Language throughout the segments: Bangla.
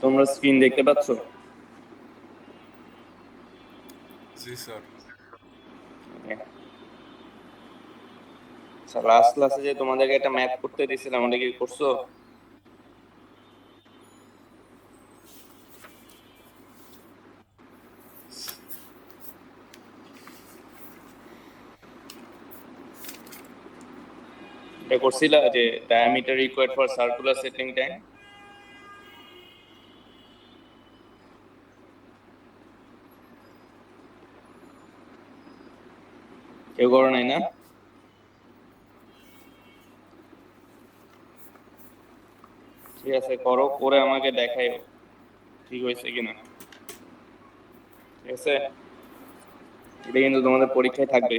তোমরা স্ক্রিন দেখতে পাচ্ছ? জি স্যার। আচ্ছা, লাস্ট ক্লাসে যে তোমাদেরকে একটা ম্যাথ করতে দিয়েছিলাম, ওটা কি করছো? এটা করছিলা যে diameter required for circular settling tank? কেউ করো নাই না? ঠিক আছে, করো, করে আমাকে দেখাইও ঠিক হয়েছে কিনা। ঠিক আছে, এটা কিন্তু তোমাদের পরীক্ষায় থাকবে।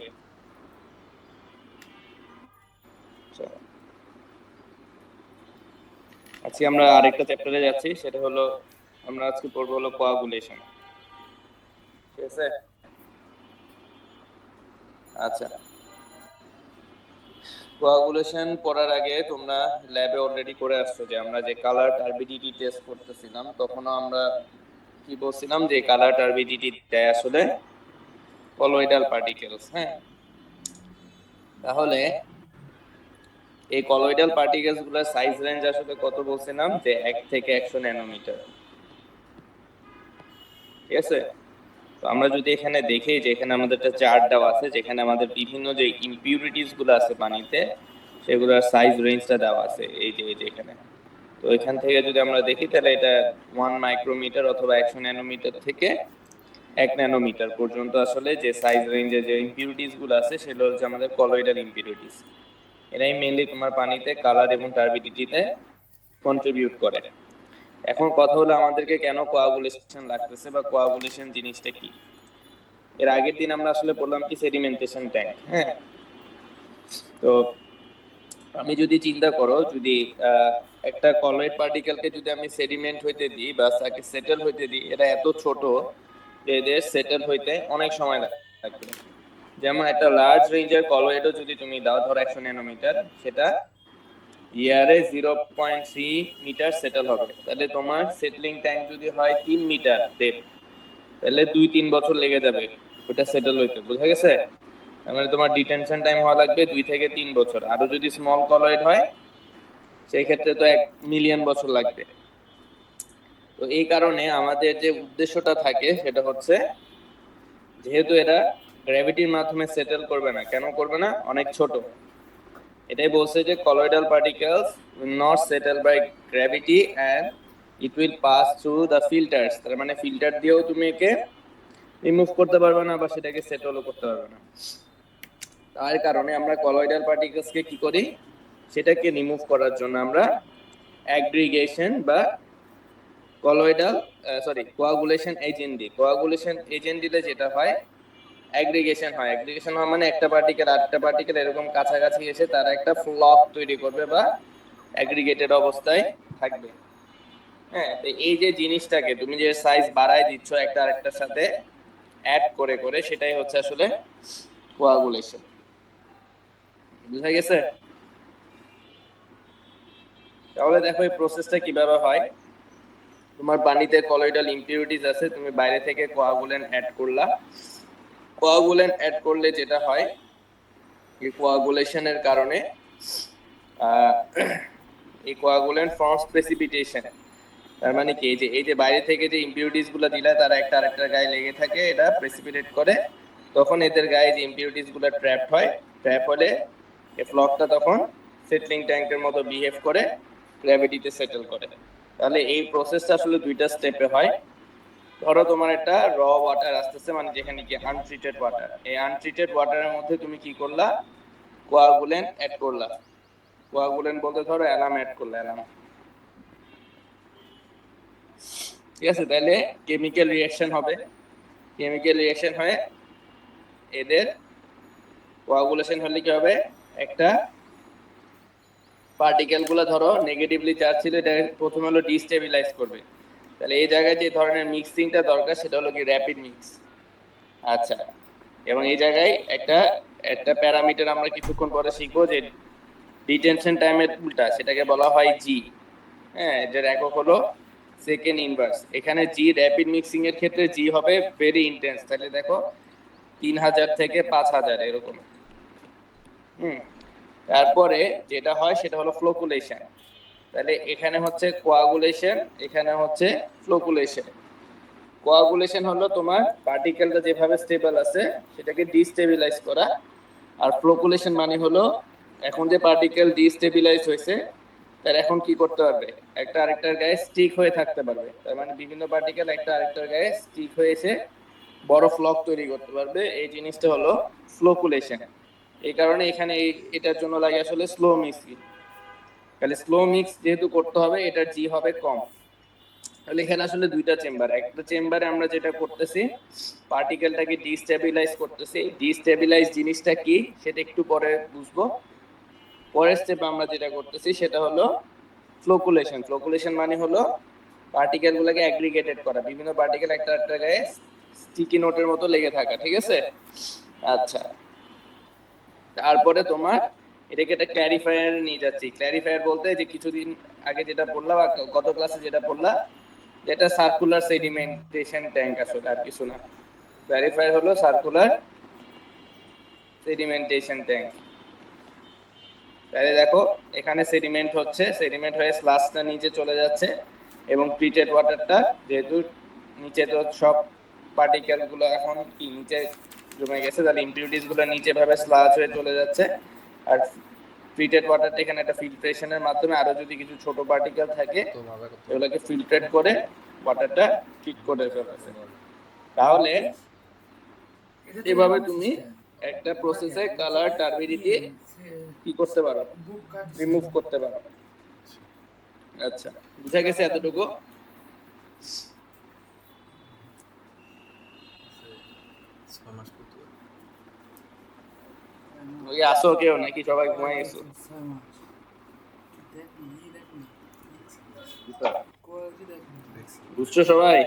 আজকে আমরা আরেকটা চ্যাপ্টারে যাচ্ছি, সেটা হলো আমরা আজকে পড়বো হলো কোয়াগুলেশন। ঠিক আছে, আচ্ছা, কোয়াগুলেশন পড়ার আগে তোমরা ল্যাবে অলরেডি করে আসছো যে আমরা যে কালার টার্বিডিটি টেস্ট করতেছিলাম, তখনও আমরা কি বলছিলাম যে কালার টার্বিডিটি দেয় আসলে কলয়েডাল পার্টিকেলস। হ্যাঁ, তাহলে এই কলয়েডাল পার্টিকেলস গুলোর সাইজ রেঞ্জ আসলে কত বলছিলাম যে 1 থেকে 100 ন্যানোমিটার। ঠিক আছে, তো আমরা যদি এখানে দেখি যে এখানে আমাদের একটা চার্ট দেওয়া আছে, যেখানে আমাদের বিভিন্ন যে ইমপিউরিটিস গুলো আছে পানিতে, সেগুলোর সাইজ রেঞ্জটা দেওয়া আছে এই যে এখানে। তো এখান থেকে যদি আমরা দেখি তাহলে এটা 1 মাইক্রোমিটার অথবা 100 ন্যানোমিটার থেকে 1 ন্যানোমিটার পর্যন্ত আসলে যে সাইজ রেঞ্জে যে ইমপিউরিটিস গুলো আছে সেগুলো হচ্ছে আমাদের কলয়েডাল ইমপিউরিটিস। এরাই মেইনলি তোমার পানিতে কালার এবং টার্বিডিটিতে কন্ট্রিবিউট করে। এখন কথা হলো আমাদেরকে কেন কোয়াগুলেশন লাগতেছে বা কোয়াগুলেশন জিনিসটা কি। এর আগের দিন আমরা আসলে বললাম কি সেডিমেন্টেশন ট্যাঙ্ক। হ্যাঁ, তো আমি যদি চিন্তা করো, যদি একটা কলয়েড পার্টিকেলকে যদি আমি সেডিমেন্ট হইতে দিই বা তাকে সেটেল হইতে দিই, এটা এত ছোট যে এদের সেটেল হইতে অনেক সময় লাগবে। যেমন একটা লার্জ রেঞ্জের কলয়েডও যদি তুমি দাও, ধরো 100 ন্যানোমিটার, সেটা ইয়ারে 0.3 মিটার সেটেল হবে। তাহলে তোমার সেটলিং ট্যাঙ্ক যদি হয় 3 মিটার ডেপথ, তাহলে 2-3 বছর লেগে যাবে ওটা সেটেল হইতে। বুঝা গেছে? মানে তোমার ডিটেনশন টাইম হওয়া লাগবে 2 থেকে 3 বছর। আরো যদি স্মল কলয়েড হয় সেই ক্ষেত্রে তো 1 মিলিয়ন বছর লাগবে। তো এই কারণে আমাদের যে উদ্দেশ্যটা থাকে সেটা হচ্ছে, যেহেতু এরা গ্র্যাভিটির মাধ্যমে সেটেল করবে না, কেন করবে না? অনেক ছোট। এটাই বলছে যে colloidal particles will not settle by gravity and it will pass through the filters. তার মানে ফিল্টার দিয়েও তুমি একে রিমুভ করতে পারবে না বা সেটাকে সেটেলও করতে পারবে না। তার কারণে আমরা কলয়েডাল পার্টিকেলসকে কি করি, সেটাকে রিমুভ করার জন্য আমরা অ্যাগ্রিগেশন বা কোয়াগুলেশন এজেন্ট দিই। কোয়াগুলেশন এজেন্ট দিলে যেটা হয়, অ্যাগ্রিগেশন হয়। অ্যাগ্রিগেশন হয় মানে একটা পার্টিকেল আরেকটা পার্টিকেল এরকম কাছাকাছি এসে তারা একটা ফ্লক তৈরি করবে বা অ্যাগ্রিগেটেড অবস্থায় থাকবে। হ্যাঁ, তো এই যে জিনিসটাকে তুমি যে সাইজ বাড়ায় দিচ্ছ একটা আরেকটার সাথে অ্যাড করে করে, সেটাই হচ্ছে আসলে কোয়াগুলেশন। বুঝা গেছে? তাহলে দেখো এই প্রসেসটা কিভাবে হয়। তোমার পানিতে কলয়েডাল ইমপিউরিটিস আছে, তুমি বাইরে থেকে কোয়াগুলেন্ট অ্যাড করলা। কোয়াগুলেন্ট অ্যাড করলে যেটা হয়, এই কোয়াগুলেশনের কারণে এই কোয়াগুলেন্ট ফর্মস প্রেসিপিটেশন। তার মানে কি, এই যে বাইরে থেকে যে ইমপিউরিটিস গুলো দিলা তারা একটা আরেকটার গায়ে লেগে থাকে, এটা প্রেসিপিটেট করে, তখন এদের গায়ে যে ইমপিউরিটিস গুলো ট্র্যাপ হয়, ট্র্যাপ হলে এই ফ্লকটা তখন সেটলিং ট্যাঙ্কের মতো বিহেভ করে গ্র্যাভিটিতে সেটেল করে। তাহলে এই প্রসেসটা আসলে দুইটা স্টেপে হয়। ধরো তোমার একটা র ওয়াটার আসতেছে, মানে যেখানে কি আনট্রিটেড ওয়াটার, এই আনট্রিটেড ওয়াটারের মধ্যে তুমি কি করলা, কোয়াগুলেন্ট অ্যাড করলা। কোয়াগুলেন্ট বলতে ধরো অ্যালাম অ্যাড করলা, অ্যালাম। ঠিক আছে, তাহলে কেমিক্যাল রিঅ্যাকশন হবে। কেমিক্যাল রিঅ্যাকশন হয়ে এদের কোয়াগুলেশন হলে কি হবে, একটা পার্টিকেল গুলো ধরো নেগেটিভলি চার্জ ছিল, এটা প্রথমে হলো ডিস্টেবিলাইজ করবে। তাহলে এই জায়গায় যে ধরনের মিক্সিংটা দরকার সেটা হলো কি র্যাপিড মিক্স। আচ্ছা, এবং এই জায়গায় একটা একটা প্যারামিটার আমরা কিছুক্ষণ পরে শিখবো যে ডিটেনশন টাইমের উল্টা, সেটাকে বলা হয় জি। হ্যাঁ, এটার একক হলো সেকেন্ড ইনভার্স। এখানে জি র্যাপিড মিক্সিং এর ক্ষেত্রে জি হবে ভেরি ইন্টেন্স। তাহলে দেখো 3000 থেকে 5000 এরকম। তারপরে যেটা হয় সেটা হলো ফ্লোকুলেশন। তাহলে এখানে হচ্ছে কোয়াগুলেশন, এখানে হচ্ছে ফ্লোকুলেশন। কোয়াগুলেশন হলো তোমার পার্টিকেলটা যেভাবে স্টেবল আছে সেটাকে ডিস্টেবিলাইজ করা, আর ফ্লোকুলেশন মানে হলো এখন যে পার্টিকেল ডিস্টেবিলাইজ হয়েছে তার এখন কি করতে পারবে, একটা আরেকটার গায়ে স্টিক হয়ে থাকতে পারবে। তার মানে বিভিন্ন পার্টিকেল একটা আরেকটার গায়ে স্টিক হয়েছে বড় ফ্লক তৈরি করতে পারবে, এই জিনিসটা হলো ফ্লোকুলেশন। এই কারণে এখানে এটার জন্য লাগে আসলে স্লো মিক্সিং। তাহলে স্লো মিক্স যেহেতু করতে হবে এটার জি হবে কম। তাহলে এখানে আসলে দুইটা চেম্বার, একটা চেম্বারে আমরা যেটা করতেছি পার্টিকেলটাকে ডিস্টেবিলাইজ করতেছি। ডিস্টেবিলাইজ জিনিসটা কি সেটা একটু পরে বুঝবো। পরের স্টেপে আমরা যেটা করতেছি সেটা হলো ফ্লোকুলেশন। ফ্লোকুলেশন মানে হলো পার্টিকেল গুলোকে অ্যাগ্রিগেটেড করা, বিভিন্ন পার্টিকেল একটা একটা গায়ে স্টিকি নোটের মতো লেগে থাকা, ঠিক আছে? আচ্ছা, তারপরে তোমার এটাকে একটা ক্ল্যারিফায়ার নিয়ে যাচ্ছি। ক্ল্যারিফায়ার বলতে যে কিছুদিন আগে যেটা পড়লাম, গত ক্লাসে যেটা পড়লাম, যেটা সার্কুলার সেডিমেন্টেশন ট্যাঙ্ক, আসলে আর কিছু না। ক্ল্যারিফায়ার হলো সার্কুলার সেডিমেন্টেশন ট্যাঙ্ক। তাহলে দেখো এখানে সেডিমেন্ট হচ্ছে, সেডিমেন্ট হয়ে স্লাশটা নিচে চলে যাচ্ছে, এবং ট্রিটেড ওয়াটারটা যেহেতু নিচে তো সব পার্টিকেল গুলো এখন কি নিচে জমে গেছে, তাহলে ইমপিউরিটিস গুলো নিচে ভাবে স্লাশ হয়ে চলে যাচ্ছে। আর ট্রিটেড ওয়াটারটা এখানে একটা ফিল্ট্রেশনের মাধ্যমে আরো যদি কিছু ছোট পার্টিকেল থাকে এগুলোকে ফিল্ট্রেট করে ওয়াটারটা ঠিক করে ফেলতেছে। তাহলে এভাবে তুমি একটা প্রসেসে কালার টার্বিডিটি কি করতে পারো, রিমুভ করতে পারো। আচ্ছা, বুঝা গেছে এতটুকু? ওই আসো কেউ নাকি সবাই ঘুমাই গেছো? বুঝছো সবাই?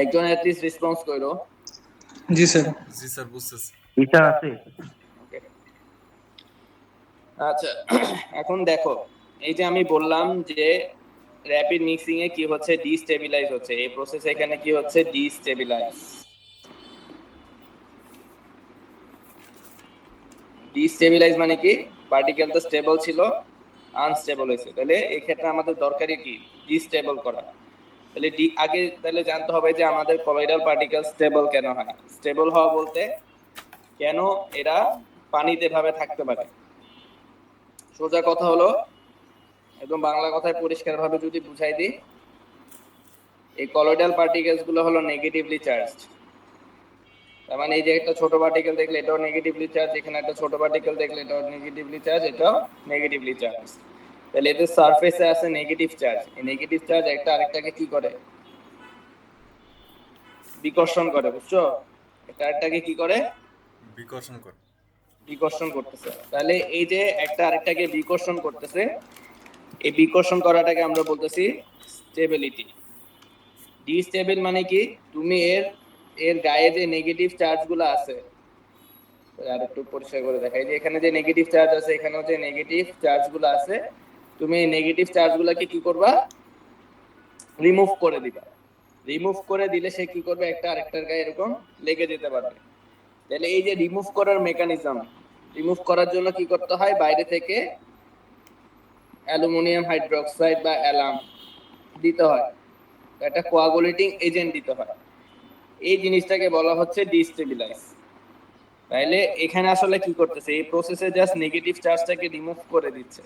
একজন অ্যাটলিস্ট রেসপন্স করো। জি স্যার। জি স্যার, বুঝতেছি। টিচার আছে? আচ্ছা, এখন দেখো এই যে আমি বললাম যে র্যাপিড মিক্সিং এ কি হচ্ছে, ডিস্টেবিলাইজ হচ্ছে, এই প্রসেস এখানে কি হচ্ছে, ডিস্টেবিলাইজ। ডিস্টেবিলাইজ মানে কি, পার্টিকেল তো স্টেবল ছিল আনস্টেবল হয়েছে, তাহলে এই ক্ষেত্রে আমাদের দরকারি কি, ডিস্টেবল করা। তাহলে আগে তাহলে জানতে হবে যে আমাদের কলোয়েডাল পার্টিকেল স্টেবল কেন হয়। স্টেবল হওয়া বলতে কেন এরা পানিতে ভাবে থাকতে পারে। সোজা কথা হলো, একদম বাংলা কথায় পরিষ্কার ভাবে যদি বুঝাই দিই, এই কলোয়েডাল পার্টিকেলস গুলো হলো নেগেটিভলি চার্জড। তার মানে এই যে একটা ছোট পার্টিকেল দেখলে এটাও নেগেটিভলি চার্জ, এখানে একটা ছোট পার্টিকেল দেখলে এটাও নেগেটিভলি চার্জ, এটাও নেগেটিভলি চার্জ। তাহলে এদের সারফেসে আছে নেগেটিভ চার্জ, এই নেগেটিভ চার্জ একটা আরেকটাকে কি করে, বিকর্ষণ করে। বুঝছো? একটা আরেকটাকে কি করে, বিকর্ষণ করে। বিকর্ষণ করতেছে। তাহলে এই যে একটা আরেকটাকে বিকর্ষণ করতেছে, এই বিকর্ষণ করাটাকে আমরা বলতেছি স্টেবিলিটি। ডিস্টেবল মানে কি, তুমি এর গায়ে যে নেগেটিভ চার্জ গুলো আছে, আর একটু পরিষ্কার করে দেখাই, যে এখানে যে নেগেটিভ চার্জ আছে, এখানেও যে নেগেটিভ চার্জ গুলো আছে, তুমি এই নেগেটিভ চার্জ গুলাকে কি করবা, রিমুভ করে দিবা। রিমুভ করে দিলে সে কি করবে, একটা আরেকটার গায়ে এরকম লেগে যেতে পারবে। তাহলে এই যে রিমুভ করার মেকানিজম, রিমুভ করার জন্য কি করতে হয়, বাইরে থেকে অ্যালুমিনিয়াম হাইড্রোক্সাইড বা অ্যালাম দিতে হয়, একটা কোয়াগুলেটিং এজেন্ট দিতে হয়। এই জিনিসটাকে বলা হচ্ছে ডিস্টেবিলাইজ। তাইলে এখানে আসলে কি করতেছে, এই প্রসেসে জাস্ট নেগেটিভ চার্জটাকে রিমুভ করে দিচ্ছে।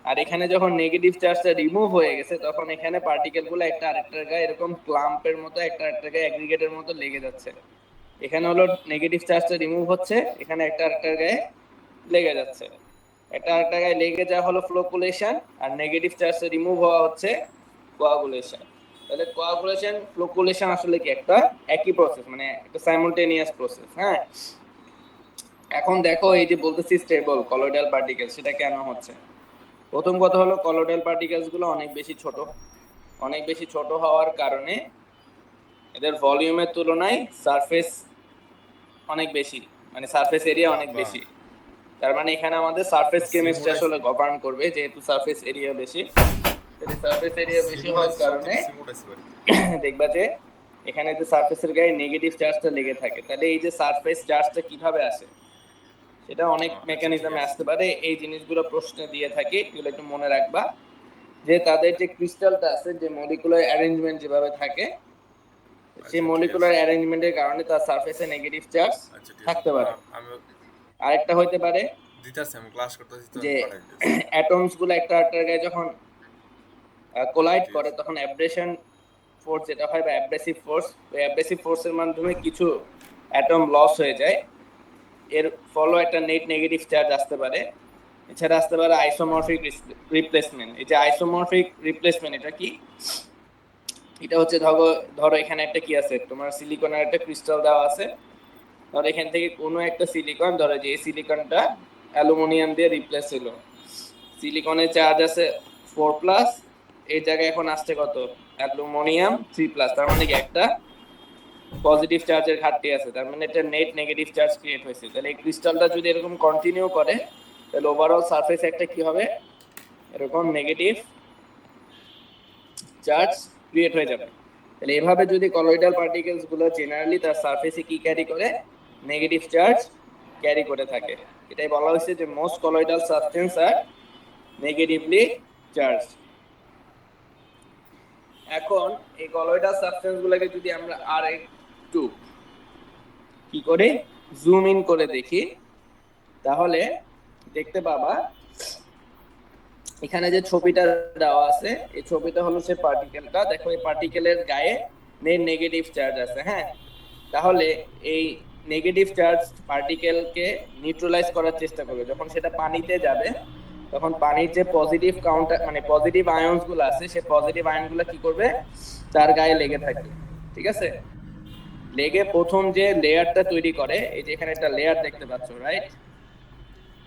আর এখানে যখন নেগেটিভ চার্জটা রিমুভ হয়ে গেছে তখন এখানে পার্টিকেলগুলো একটা আরেকটার গায়ে এরকম ক্লাম্পের মতো একটা আরেকটার গায়ে অ্যাগ্রিগেটের মতো লেগে যাচ্ছে। এখানে হলো নেগেটিভ চার্জটা রিমুভ হচ্ছে, এখানে একটা আরেকটার গায়ে লেগে যাচ্ছে। একটা আরেকটা গায়ে লেগে যাওয়া হলো ফ্লোকুলেশন, আর নেগেটিভ চার্জটা রিমুভ হওয়া হচ্ছে কোয়াগুলেশন। তাহলে কোয়াগুলেশন ফ্লোকুলেশন আসলে কি একটা একই প্রসেস, মানে একটা সাইমultaneous প্রসেস। হ্যাঁ, এখন দেখো এই যে বলতেছি স্টেবল কলোয়েডাল পার্টিকেল, সেটা কেন হচ্ছে। প্রথম কথা হলো কলোয়েডাল পার্টিকেলস গুলো অনেক বেশি ছোট। অনেক বেশি ছোট হওয়ার কারণে এদের ভলিউমের তুলনায় সারফেস অনেক বেশি, মানে সারফেস এরিয়া অনেক বেশি। তার মানে এখানে আমাদের সারফেস কেমিস্ট্রি আসলে গভর্ন করবে, যেহেতু সারফেস এরিয়া বেশি। তাহলে সারফেস এরিয়া বেশি হওয়ার কারণে দেখবা যে এখানে যে সারফেসের গায়ে নেগেটিভ চার্জটা লেগে থাকে। তাহলে এই যে সারফেস চার্জটা কিভাবে আসে, সেটা অনেক মেকানিজমে আসতে পারে। এই জিনিসগুলো প্রশ্নে দিয়ে থাকে, এগুলো একটু মনে রাখবা। যে তাদের যে ক্রিস্টালটা আছে, যে মলিকুলার অ্যারেঞ্জমেন্ট যেভাবে থাকে, সেই মলিকুলার অ্যারেঞ্জমেন্টের কারণে তার সারফেসে নেগেটিভ চার্জ থাকতে পারে। আরেকটা হইতে পারে দিতাছি, আমি ক্লাস করতেছি তো যে পাঠাই দিতেছি। অ্যাটমস গুলো একটা আরেকটার গায়ে যখন কোলাইড করে, তখন অ্যাব্রেশন ফোর্স যেটা হয় বা অ্যাব্রেসিভ ফোর্স, ওই অ্যাব্রেসিভ ফোর্সের মাধ্যমে কিছু অ্যাটম লস হয়ে যায়। এর ফলে একটা নেট নেগেটিভ চার্জ আসতে পারে। এছাড়া আসতে পারে আইসোমরফিক রিপ্লেসমেন্ট। এই যে আইসোমরফিক রিপ্লেসমেন্ট, এটা কি? এটা হচ্ছে ধরো এখানে একটা কি আছে, তোমার সিলিকনের একটা ক্রিস্টাল দেওয়া আছে। ধরো এখান থেকে কোনো একটা সিলিকন, ধরো যে এই সিলিকনটা অ্যালুমিনিয়াম দিয়ে রিপ্লেস হলো। সিলিকনের চার্জ আছে 4+, এই জায়গায় এখন আসছে কত? অ্যালুমিনিয়াম 3+। তার মানে কি একটা পজিটিভ চার্জের ঘাটতি আছে, তার মানে এটা নেট নেগেটিভ চার্জ ক্রিয়েট হয়েছে। তাহলে এই ক্রিস্টালটা যদি এরকম কন্টিনিউ করে, তাহলে ওভারঅল সারফেসে একটা কি হবে, এরকম নেগেটিভ চার্জ ক্রিয়েট হয়ে যাবে। তাহলে এভাবে যদি কলয়েডাল পার্টিকেলস গুলো জেনারেলি তার সারফেসে কি ক্যারি করে, নেগেটিভ চার্জ ক্যারি করে থাকে। এটাই বলা হয়েছে যে মোস্ট কলয়েডাল সাবস্টেন্স আর নেগেটিভলি চার্জ। এখন এই কলয়েডাল সাবস্টেন্স গুলোকে যদি আমরা আর একটু কি করে জুম ইন করে দেখি, তাহলে দেখতে পাবা এখানে যে ছবিটা দেওয়া আছে, এই ছবিটা হলো সে পার্টিকেলটা। দেখো এই পার্টিকেলের গায়ে নেগেটিভ চার্জ আছে। হ্যাঁ, তাহলে এই নেগেটিভ চার্জ পার্টিকেলকে নিউট্রালাইজ করার চেষ্টা করবে। যখন সেটা পানিতে যাবে, তখন পানির যে পজিটিভ কাউন্টার মানে পজিটিভ আয়নস গুলো আছে, সেই পজিটিভ আয়ন গুলো কি করবে, তার গায়ে লেগে থাকবে। ঠিক আছে, লেগে প্রথম যে লেয়ারটা তৈরি করে, এই যে এখানে একটা লেয়ার দেখতে পাচ্ছ, রাইট?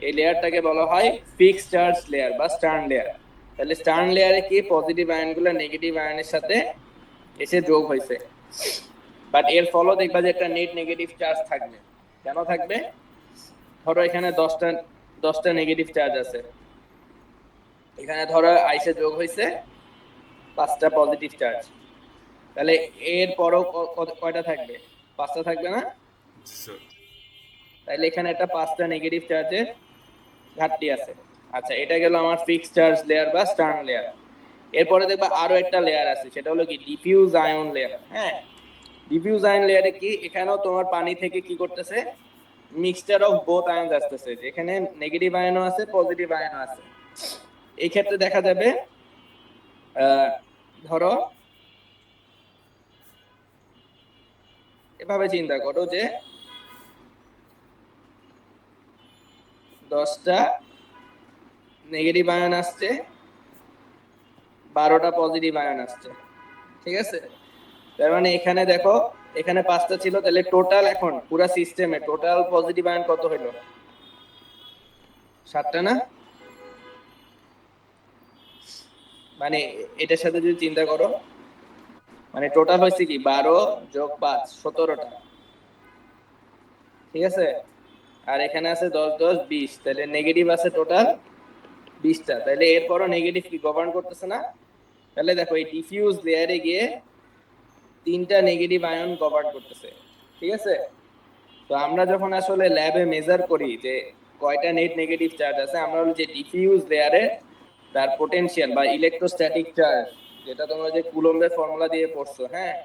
এই লেয়ারটাকে বলা হয় ফিক্সড চার্জ লেয়ার বা স্টার্ন লেয়ার। তাহলে স্টার্ন লেয়ারে কি পজিটিভ আয়নগুলো নেগেটিভ আয়নের সাথে এসে যোগ হয়েছে, বাট এর ফলও দেখবা যে একটা নেট নেগেটিভ চার্জ থাকবে। কেন থাকবে? ধরো এখানে 10টা নেগেটিভ চার্জ আছে, এখানে ধরো আইসে যোগ হয়েছে 5টা পজিটিভ চার্জ। তাহলে এর পরও কয়টা থাকবে? 5টা থাকবে না? তাহলে এখানে একটা 5টা নেগেটিভ চার্জের ঘাটতি আছে। আচ্ছা, এটা গেল আমার ফিক্সড চার্জ লেয়ার বা স্টার্ন লেয়ার। এরপরে দেখবা আরো একটা লেয়ার আছে, সেটা হলো কি ডিফিউজ আয়ন লেয়ার। হ্যাঁ, ডিফিউজ আয়ন লেয়ারে কি, এখানেও তোমার পানি থেকে কি করতেছে, মিক্সচার অফ বোথ আয়ন আসতেছে। এখানে নেগেটিভ আয়নও আছে, পজিটিভ আয়নও আছে। এই ক্ষেত্রে দেখা যাবে ধরো এভাবে চিন্তা করো যে 10টা নেগেটিভ আয়ন আসছে, 12টা পজিটিভ আয়ন আসছে। ঠিক আছে, তার মানে এখানে দেখো এখানে 5টা ছিল, তাহলে টোটাল এখন পুরো সিস্টেমে টোটাল পজিটিভ আয়ন কত হইল? 7টা না? মানে এটার সাথে যদি চিন্তা করো, মানে টোটাল হয়েছে কি 12 যোগ 5 17টা। ঠিক আছে, আর এখানে আছে 10 10 20, তাহলে নেগেটিভ আছে টোটাল 20টা। তাহলে এরপরও নেগেটিভ কি গভর্ন করতেছে না? তাহলে দেখো এই ডিফিউজ লেয়ারে গিয়ে 3টা নেগেটিভ আয়ন গভর্ন করতেছে। ঠিক আছে, তো আমরা যখন আসলে ল্যাবে মেজার করি যে কয়টা নেট নেগেটিভ চার্জ আছে, আমরা হলো যে ডিফিউজ লেয়ারে তার পোটেনশিয়াল বা ইলেকট্রোস্ট্যাটিক চার্জ, যেটা তোমরা যে কুলম্বের ফর্মুলা দিয়ে পড়ছো, হ্যাঁ,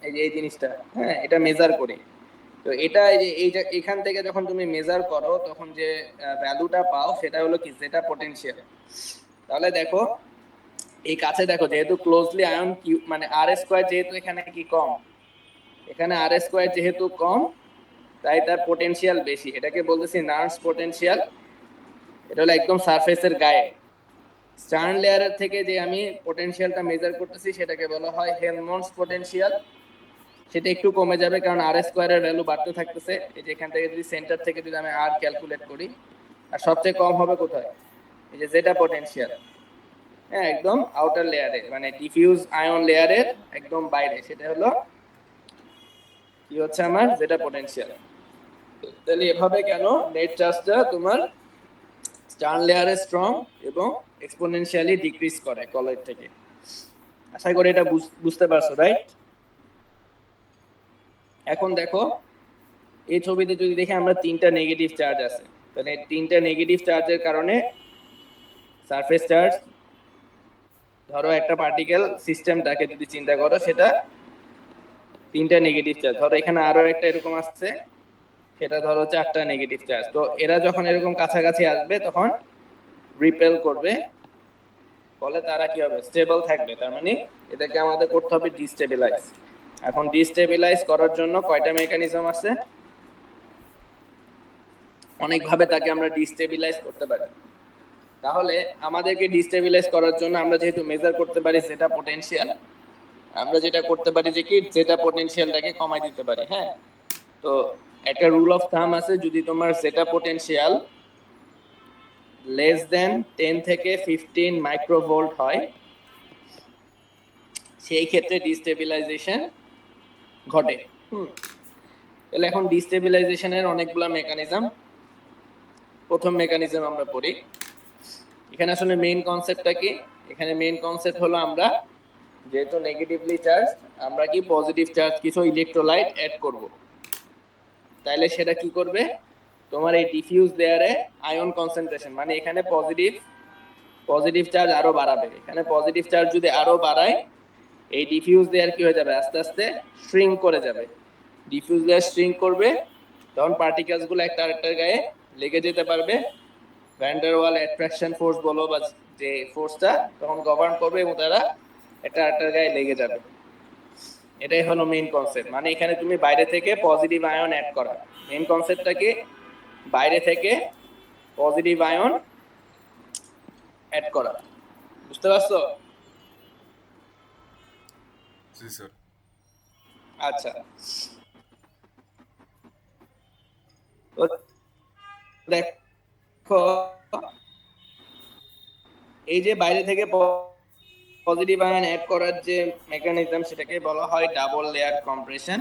এই যে এই জিনিসটা, হ্যাঁ, এটা মেজার করি। তো এটা এই যে এখান থেকে যখন তুমি মেজার করো, তখন যে ভ্যালুটা পাও সেটা হলো কি, যেটা পোটেনশিয়াল। তাহলে দেখো এই কাছে দেখো, যেহেতু ক্লোজলি আয়ন মানে আর স্কয়ার যেহেতু এখানে কি কম, এখানে আর স্কয়ার যেহেতু কম, তাই তার পোটেনশিয়াল বেশি। এটাকে বলতেছি নার্ভস পোটেনশিয়াল। এটা হলো একদম সারফেসের গায়ে। স্টার্ন লেয়ারের থেকে যে আমি পোটেনশিয়ালটা মেজার করতেছি, সেটাকে বলা হয় হেলমহল্টজ পোটেনশিয়াল। সেটা একটু কমে যাবে, কারণ আর স্কয়ারের ভ্যালু বাড়তে থাকতেছে। এই যে এখান থেকে যদি সেন্টার থেকে যদি আমি আর ক্যালকুলেট করি, আর সবচেয়ে কম হবে কোথায়? এই যে যেটা পোটেনশিয়াল, হ্যাঁ, একদম আউটার লেয়ারে, মানে ডিফিউজ আয়ন লেয়ারের একদম বাইরে, সেটা হলো কি হচ্ছে আমার যেটা পোটেনশিয়াল। তাহলে এভাবে কেন নেট চার্জটা তোমার স্টার্ন লেয়ারে স্ট্রং এবং এক্সপোনেনশিয়ালি ডিক্রিজ করে কলের থেকে। আশা করি এটা বুঝতে পারছো, রাইট? এখন দেখো এই ছবিতে যদি দেখি আমরা তিনটা নেগেটিভ চার্জ আছে, তাহলে তিনটা নেগেটিভ চার্জের কারণে সারফেস চার্জ, ধরো একটা পার্টিকেল সিস্টেমটাকে যদি চিন্তা করো, সেটা তিনটা নেগেটিভ চার্জ, ধরো এখানে আরো একটা এরকম আসছে, সেটা ধরো চারটা নেগেটিভ চার্জ। তো এরা যখন এরকম কাছাকাছি আসবে তখন রিপেল করবে, ফলে তারা কি হবে, স্টেবল থাকবে। তার মানে এটাকে আমাদের করতে হবে ডিস্টেবিলাইজ। এখন ডিস্টেবিলাইজ করার জন্য কয়টা মেকানিজম আছে? অনেকভাবে তাকে আমরা ডিস্টেবিলাইজ করতে পারি। তাহলে আমাদেরকে ডিস্টেবিলাইজ করার জন্য আমরা যেহেতু মেজার করতে পারি যেটা পোটেনশিয়াল, আমরা যেটা করতে পারি যে কি যেটা পোটেনশিয়ালটাকে কমাই দিতে পারি। হ্যাঁ, তো একটা রুল অফ থাম আছে, যদি তোমার যেটা পোটেনশিয়াল লেস দেন 10 থেকে 15 মাইক্রোভোল্ট হয়, সেই ক্ষেত্রে ডিস্টেবিলাইজেশন ঘটে। তাহলে এখন ডিস্টেবিলাইজেশনের অনেকগুলো মেকানিজম। প্রথম মেকানিজম আমরা পড়ি। এখানে আসলে মেইন কনসেপ্টটা কি? এখানে মেইন কনসেপ্ট হলো আমরা যেহেতু নেগেটিভলি চার্জ, আমরা কি পজিটিভ চার্জ কিছু ইলেকট্রোলাইট অ্যাড করব। তাইলে সেটা কি করবে, তোমার এই ডিফিউজ লেয়ারে আয়ন কনসেন্ট্রেশন, মানে এখানে পজিটিভ চার্জ আরো বাড়াবে। এখানে পজিটিভ চার্জ যদি আরো বাড়ায়, এই ডিফিউজ লেয়ার কি হয়ে যাবে, আস্তে আস্তে শ্রিঙ্ক করে যাবে। ডিফিউজ লেয়ার শ্রিঙ্ক করবে, তখন পার্টিকেলস গুলো একটা আরেকটার গায়ে লেগে যেতে পারবে। ভ্যান ডার ওয়াল অ্যাট্রাকশন ফোর্স বলো বা যে ফোর্সটা, তখন গভর্ন করবে এবং তারা একটা আরেকটার গায়ে লেগে যাবে। এটাই হলো মেইন কনসেপ্ট। মানে এখানে তুমি বাইরে থেকে পজিটিভ আয়ন অ্যাড করা। মেইন কনসেপ্টটা কি, বাইরে থেকে পজিটিভ আয়ন অ্যাড করা। বুঝতে পারছো? জি স্যার। আচ্ছা, তো দেখো এই যে বাইরে থেকে পজিটিভ আয়ন অ্যাড করার যে মেকানিজম, সেটাকে বলা হয় ডাবল লেয়ার কম্প্রেশন।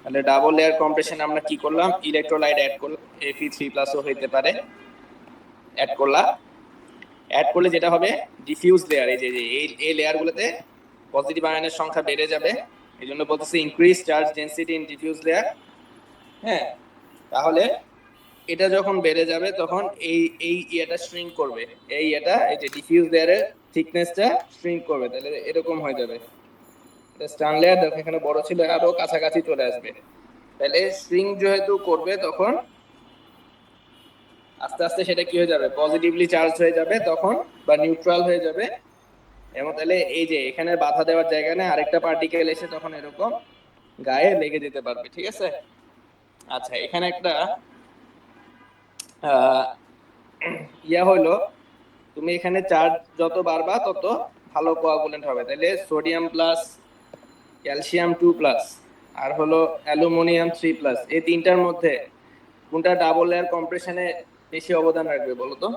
তাহলে ডাবল লেয়ার কম্প্রেশন আমরা কি করলাম, ইলেকট্রোলাইট অ্যাড করলাম, Fe3+ ও হইতে পারে, অ্যাড করলাম। অ্যাড করলে যেটা হবে, ডিফিউজ লেয়ার, এই যে এই লেয়ারগুলোতে পজিটিভ আয়নের সংখ্যা বেড়ে যাবে। এই জন্য বলতেছে increase charge density in diffuse layer. হ্যাঁ, তাহলে এটা যখন বেড়ে যাবে তখন এই ইয়েটা শ্রিঙ্ক করবে, এই যে ডিফিউজ লেয়ারের থিকনেসটা শ্রিঙ্ক করবে। তাহলে এরকম হয়ে যাবে, স্টার্ন লেয়ার দেখো এখানে বড় ছিল, আরো কাছাকাছি চলে আসবে। তাহলে শ্রিঙ্ক যেহেতু করবে, তখন আস্তে আস্তে সেটা কি হয়ে যাবে, পজিটিভলি চার্জ হয়ে যাবে তখন, বা নিউট্রাল হয়ে যাবে। এবং তাহলে এই যে এখানে বাধা দেওয়ার জায়গা নেই, আরেকটা পার্টিকেল এসে তখন এরকম গায়ে লেগে যেতে পারবে। ঠিক আছে? আচ্ছা, এখানে একটা ইয়া হইলো, তুমি এখানে চার্জ যত বাড়বা তত ভালো কোয়াগুলেন্ট হবে। তাহলে সোডিয়াম প্লাস, ক্যালসিয়াম 2+, আর হলো অ্যালুমিনিয়াম 3+, এই তিনটার মধ্যে কোনটা ডাবল লেয়ার কম্প্রেশনে বেশি অবদান রাখবে বলো তো?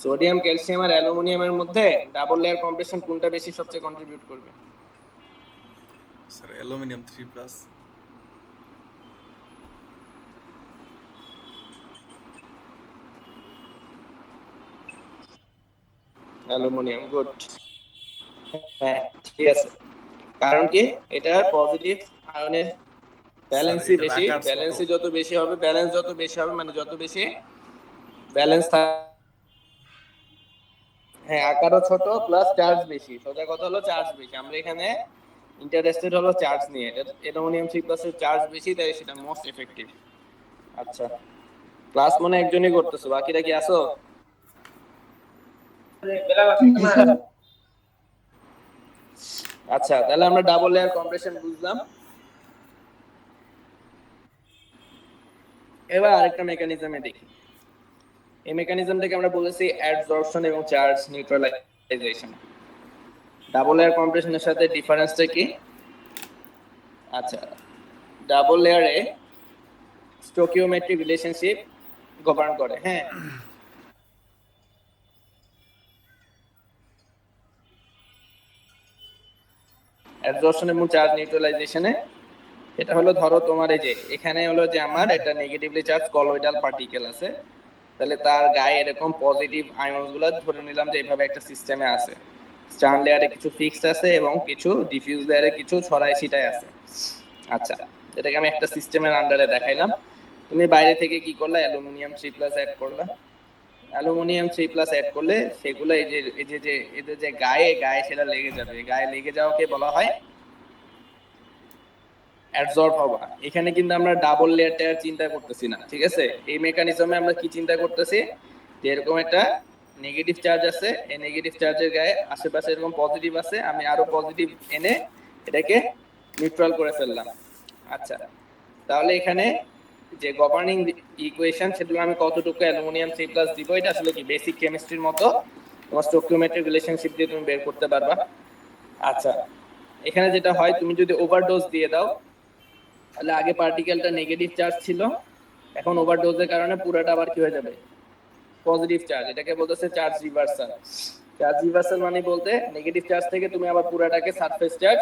সোডিয়াম, ক্যালসিয়াম আর অ্যালুমিনিয়ামের মধ্যে ডাবল লেয়ার কম্প্রেশন কোনটা বেশি সবচেয়ে কন্ট্রিবিউট করবে? Sir aluminium 3+। Aluminium, good. হ্যাঁ, ঠিক আছে। কারণ কি, এটা পজিটিভ আয়নের স্যার ব্যালেন্সই এটার বেশি। আকার ছোট। ব্যালেন্সই যত বেশি হবে, ব্যালেন্স যত বেশি হবে মানে যত বেশি ব্যালেন্স হ্যাঁ, আকারও ছোট প্লাস চার্জ বেশি। সোজা কথা হলো চার্জ বেশি। আমরা এখানে ইন্টারেস্টেড হলো চার্জ নিয়ে। অ্যালুমিনিয়াম 3+ এর চার্জ বেশি, তাই সেটা মোস্ট এফেক্টিভ। আচ্ছা, ক্লাস মনে একজনই করতেছো, বাকিরা কি আসো? আচ্ছা, তাহলে আমরা ডাবল লেয়ার কম্প্রেশন বুঝলাম। এবার আরেকটা মেকানিজমে দেখি। এই মেকানিজমটাকে আমরা বলেছি অ্যাডসরপশন এবং চার্জ নিউট্রালাইজেশন। ডাবল লেয়ার কম্প্রেশনের সাথে ডিফারেন্সটা কি? আচ্ছা, ডাবল লেয়ারে স্টোকিওমেট্রিক রিলেশনশিপ গভর্ন করে। হ্যাঁ, অ্যাবজর্পশন এবং চার্জ নিউট্রালাইজেশনে এটা হলো ধরো তোমার এই যে এখানে হলো যে আমার একটা নেগেটিভলি চার্জ কলয়েডাল পার্টিকেল আছে, তাহলে তার গায়ে এরকম পজিটিভ আয়নস গুলো ধরে নিলাম যে এইভাবে একটা সিস্টেমে আছে, স্টার্ন লেয়ারে কিছু ফিক্সড আছে এবং কিছু ডিফিউজ লেয়ারে কিছু ছড়াই ছিটাই আছে। আচ্ছা, এটাকে আমি একটা সিস্টেমের আন্ডারে দেখাইলাম। তুমি বাইরে থেকে কি করলা, অ্যালুমিনিয়াম 3+ অ্যাড করলা। অ্যালুমিনিয়াম 3+ অ্যাড করলে সেগুলো এই যে এদের যে গায়ে গায়ে সেটা লেগে যাবে, গায়ে লেগে যাওয়াকে বলা হয় অ্যাবজর্ব হওয়া। এখানে কিন্তু আমরা ডাবল লেয়ারটা চিন্তা করতেছি না, ঠিক আছে? এই মেকানিজমে আমরা কি চিন্তা করতেছি, যে এরকম একটা নেগেটিভ চার্জ আছে, এই নেগেটিভ চার্জের গায়ে আশেপাশে এরকম পজিটিভ আছে, আমি আরো পজিটিভ এনে এটাকে নিউট্রাল করে ফেললাম। আচ্ছা, তাহলে এখানে যে গভর্নিং ইকুয়েশন সেগুলো আমি কতটুকু অ্যালুমিনিয়াম 3+ দিব, এটা আসলে কি বেসিক কেমিস্ট্রির মতো তোমার স্টোকিওমেট্রিক রিলেশনশিপ দিয়ে তুমি বের করতে পারবা। আচ্ছা, এখানে যেটা হয়, তুমি যদি ওভারডোজ দিয়ে দাও, তাহলে আগে পার্টিকেলটা নেগেটিভ চার্জ ছিল, এখন ওভারডোজের কারণে পুরোটা আবার কি হয়ে যাবে, পজিটিভ চার্জ। এটাকে বলতেছে চার্জ রিভার্সাল। চার্জ রিভার্সাল মানে বলতে নেগেটিভ চার্জ থেকে তুমি আবার পুরোটাকে সারফেস চার্জ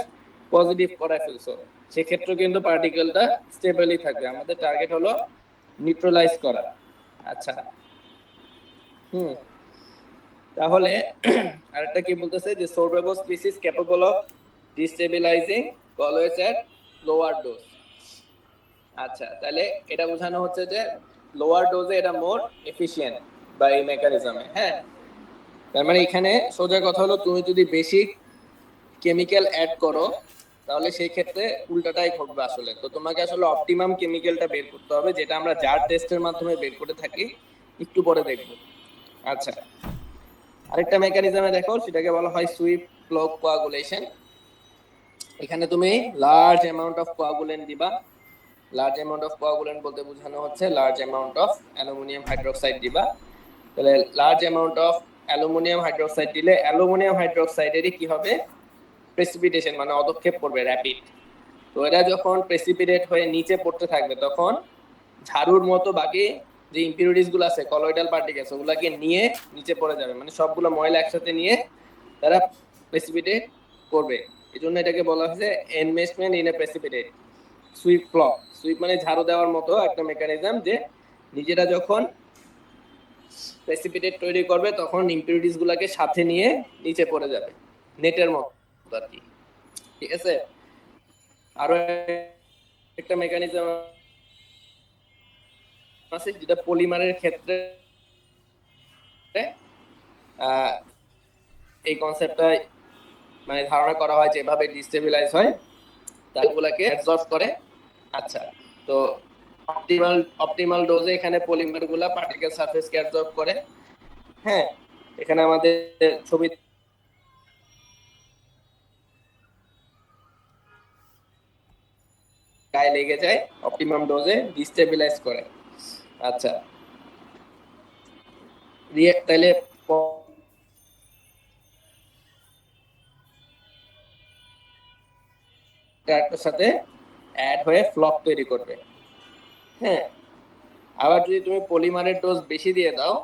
পজিটিভ করে ফেলছো, সেক্ষেত্রে কিন্তু পার্টিকেলটা স্টেবলি থাকবে। আমাদের টার্গেট হলো নিউট্রালাইজ করা। আচ্ছা, হুম, তাহলে আরেকটা কি বলতেছে, যে সোরবেবো species capable of destabilizing always at lower dose. আচ্ছা, তাহলে এটা বোঝানো হচ্ছে যে লোয়ার ডোজে এটা মোর এফিশিয়েন্ট বা এই মেকানিজমে। হ্যাঁ, তার মানে এখানে সোজা কথা হলো, তুমি যদি বেশি কেমিক্যাল অ্যাড করো তাহলে সেই ক্ষেত্রে উল্টাটাই ঘটবে আসলে। তো তোমাকে আসলে অপটিমাম কেমিক্যালটা বের করতে হবে, যেটা আমরা জার টেস্টের মাধ্যমে বের করে থাকি, একটু পরে দেখবো। আচ্ছা, আরেকটা মেকানিজমে দেখো, সেটাকে বলা হয় সুইপ ফ্লো কোয়াগুলেশন। এখানে তুমি লার্জ অ্যামাউন্ট অফ কোয়াগুলেন্ট দিবা। লার্জ অ্যামাউন্ট অফ কোয়াগুলেন্ট বলতে বোঝানো হচ্ছে large amount of aluminium hydroxide দিবা। তাহলে large amount of aluminium hydroxide দিলে অ্যালুমিনিয়াম হাইড্রোক্সাইডেরই কি হবে, প্রেসিপিটেশন মানে অদক্ষেপ করবে, র্যাপিড। তো এরা যখন প্রেসিপিটেট হয়ে নিচে পড়তে থাকবে, তখন ঝাড়ুর মতো বাকি যে ইম্পিউরিটিস গুলো আছে, কলয়েডাল পার্টিকেলস, ওগুলাকে নিয়ে নিচে পড়ে যাবে, মানে সবগুলো ময়লা একসাথে নিয়ে তারা প্রেসিপিটেট করবে। এই জন্য এটাকে বলা হচ্ছে enmeshment in a precipitate sweep flow. Sweep মানে ঝাড়ু দেওয়ার মতো একটা মেকানিজম, যে নিজেরা যখন প্রেসিপিটেট তৈরি করবে তখন ইম্পিউরিটিস গুলাকে সাথে নিয়ে নিচে পড়ে যাবে, নেটের মতো আর কি। ঠিক আছে, আরো একটা মেকানিজম আছে যেটা পলিমারের ক্ষেত্রে এই কনসেপ্টটা মানে ধারণা করা হয়, যেভাবে ডিস্টেবিলাইজ হয় তারগুলাকে অ্যাবজর্ব করে। আচ্ছা, তো অপটিমাল অপটিমাল ডোজে এখানে পলিমার গুলা পার্টিকেল সারফেসকে অ্যাবজর্ব করে। হ্যাঁ, এখানে আমাদের ছবি গায়ে লেগে যায়, অপটিমাম ডোজে ডিস্টেবিলাইজ করে। আচ্ছা, তাহলে একটার সাথে অ্যাড হয়ে ফ্লক তৈরি করবে। হ্যাঁ, আবার যদি তুমি পলিমারের ডোজ বেশি দিয়ে দাও,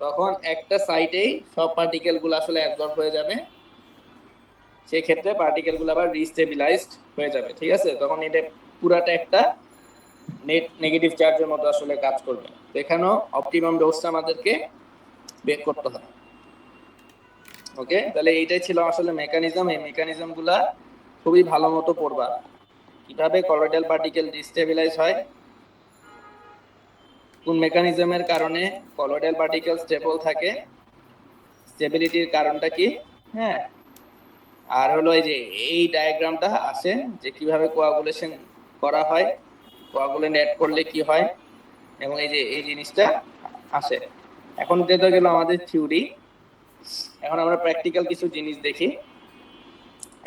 তখন একটা সাইটেই সব পার্টিকেল গুলো আসলে অ্যাবজর্ব হয়ে যাবে, সেই ক্ষেত্রে পার্টিকেল গুলো আবার রিস্টেবিলাইজড হয়ে যাবে। ঠিক আছে, তখন এটা পুরাটা একটা নেট নেগেটিভ চার্জের মতো আসলে কাজ করবে। এখানেও অপটিমাম ডোজটা আমাদেরকে বের করতে হবে। ওকে, তাহলে এইটাই ছিল আসলে মেকানিজম। এই মেকানিজম গুলা খুবই ভালো মতো পড়বা, কিভাবে কলয়েডাল পার্টিকেল ডিস্টেবিলাইজ হয়, কোন মেকানিজমের কারণে কলয়েডাল পার্টিকেল স্টেবল থাকে, স্টেবিলিটির কারণটা কি। হ্যাঁ, আর হলো এই যে এই ডায়াগ্রামটা আছে, যে কিভাবে কোয়াগুলেশন করা হয়, কোয়াগুলেন্ট অ্যাড করলে কি হয়, এবং এই যে এই জিনিসটা আসে। এখন যেটা গেল আমাদের থিওরি, এখন আমরা প্র্যাকটিক্যাল কিছু জিনিস দেখি।